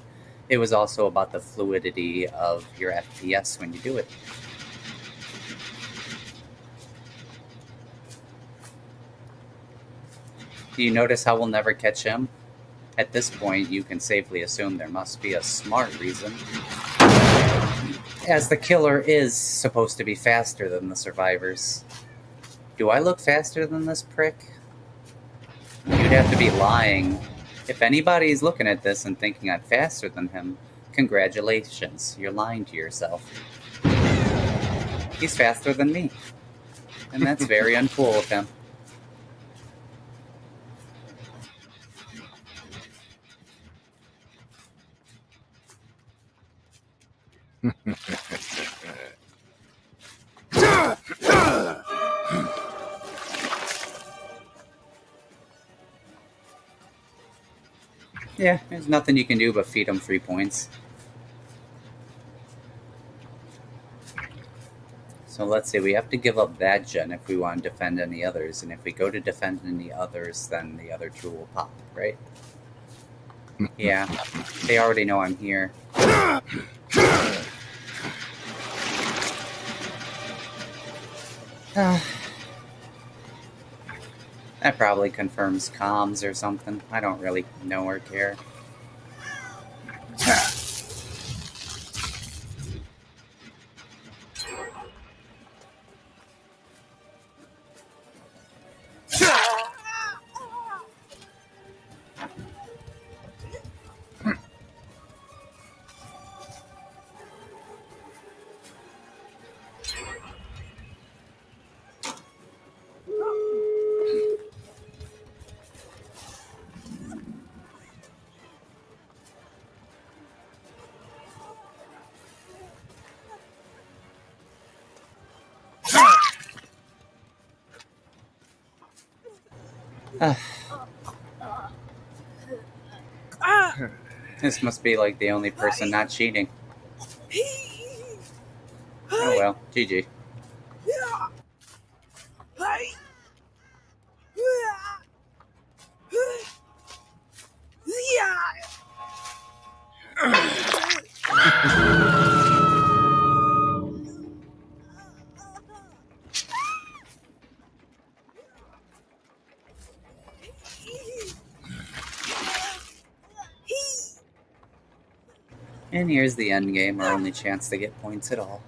It was also about the fluidity of your FPS when you do it. Do you notice how we'll never catch him? At this point, you can safely assume there must be a smart reason, as the killer is supposed to be faster than the survivors. Do I look faster than this prick? You'd have to be lying. If anybody's looking at this and thinking I'm faster than him, congratulations, you're lying to yourself. He's faster than me, and that's very uncool of him. Yeah, there's nothing you can do but feed him 3 points. So let's see, we have to give up that gen if we want to defend any others, and if we go to defend any others, then the other two will pop, right? Yeah, they already know I'm here. That probably confirms comms or something. I don't really know or care. This must be like the only person not cheating. Oh well, GG. And here's the end game, our only chance to get points at all.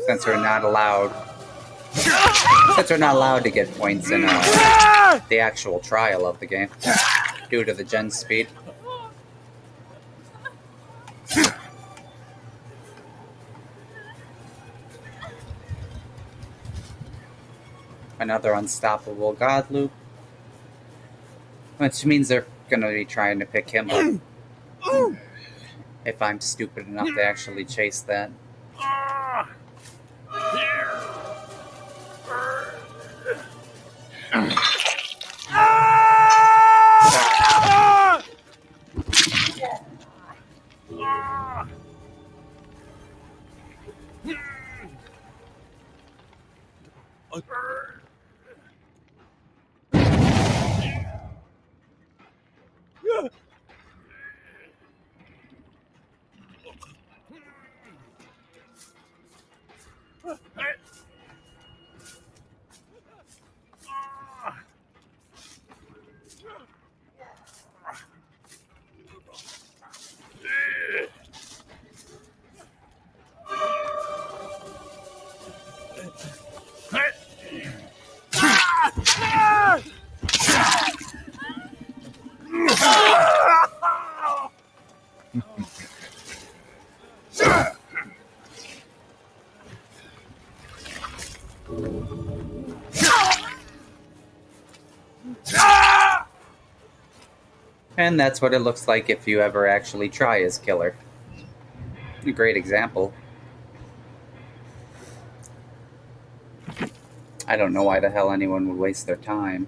Since we're not allowed to get points in the actual trial of the game due to the gen speed. Another unstoppable god loop, which means they're gonna be trying to pick him up if I'm stupid enough to actually chase that. And that's what it looks like if you ever actually try as killer. A great example. I don't know why the hell anyone would waste their time.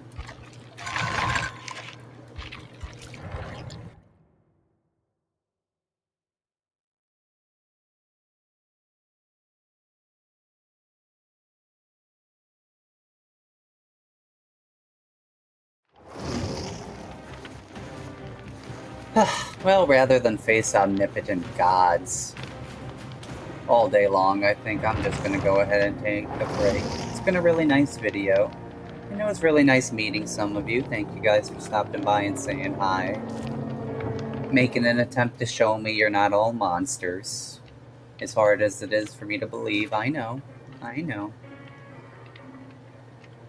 Well, rather than face omnipotent gods all day long, I think I'm just going to go ahead and take a break. It's been a really nice video. And it was really nice meeting some of you. Thank you guys for stopping by and saying hi. Making an attempt to show me you're not all monsters. As hard as it is for me to believe, I know.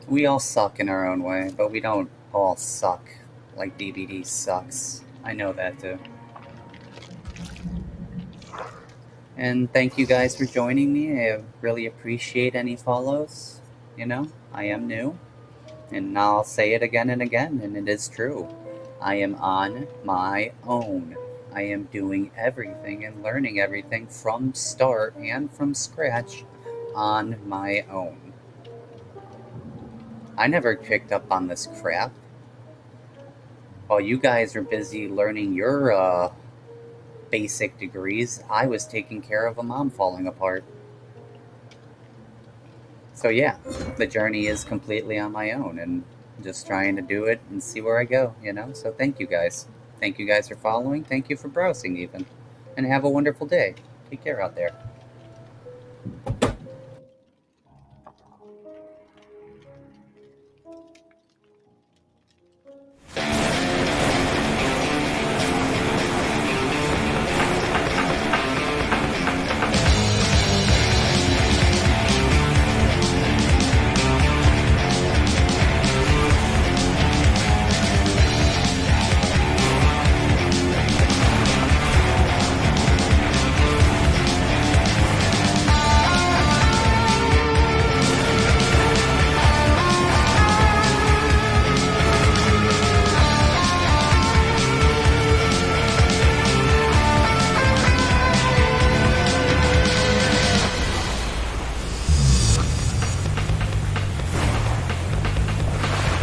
We all suck in our own way, but we don't all suck like DBD sucks. I know that too. And thank you guys for joining me. I really appreciate any follows. You know, I am new. And I'll say it again and again, and it is true. I am on my own. I am doing everything and learning everything from start and from scratch on my own. I never picked up on this crap. While you guys are busy learning your basic degrees, I was taking care of a mom falling apart. So yeah, the journey is completely on my own and just trying to do it and see where I go, you know? So thank you guys. Thank you guys for following. Thank you for browsing even. And have a wonderful day. Take care out there.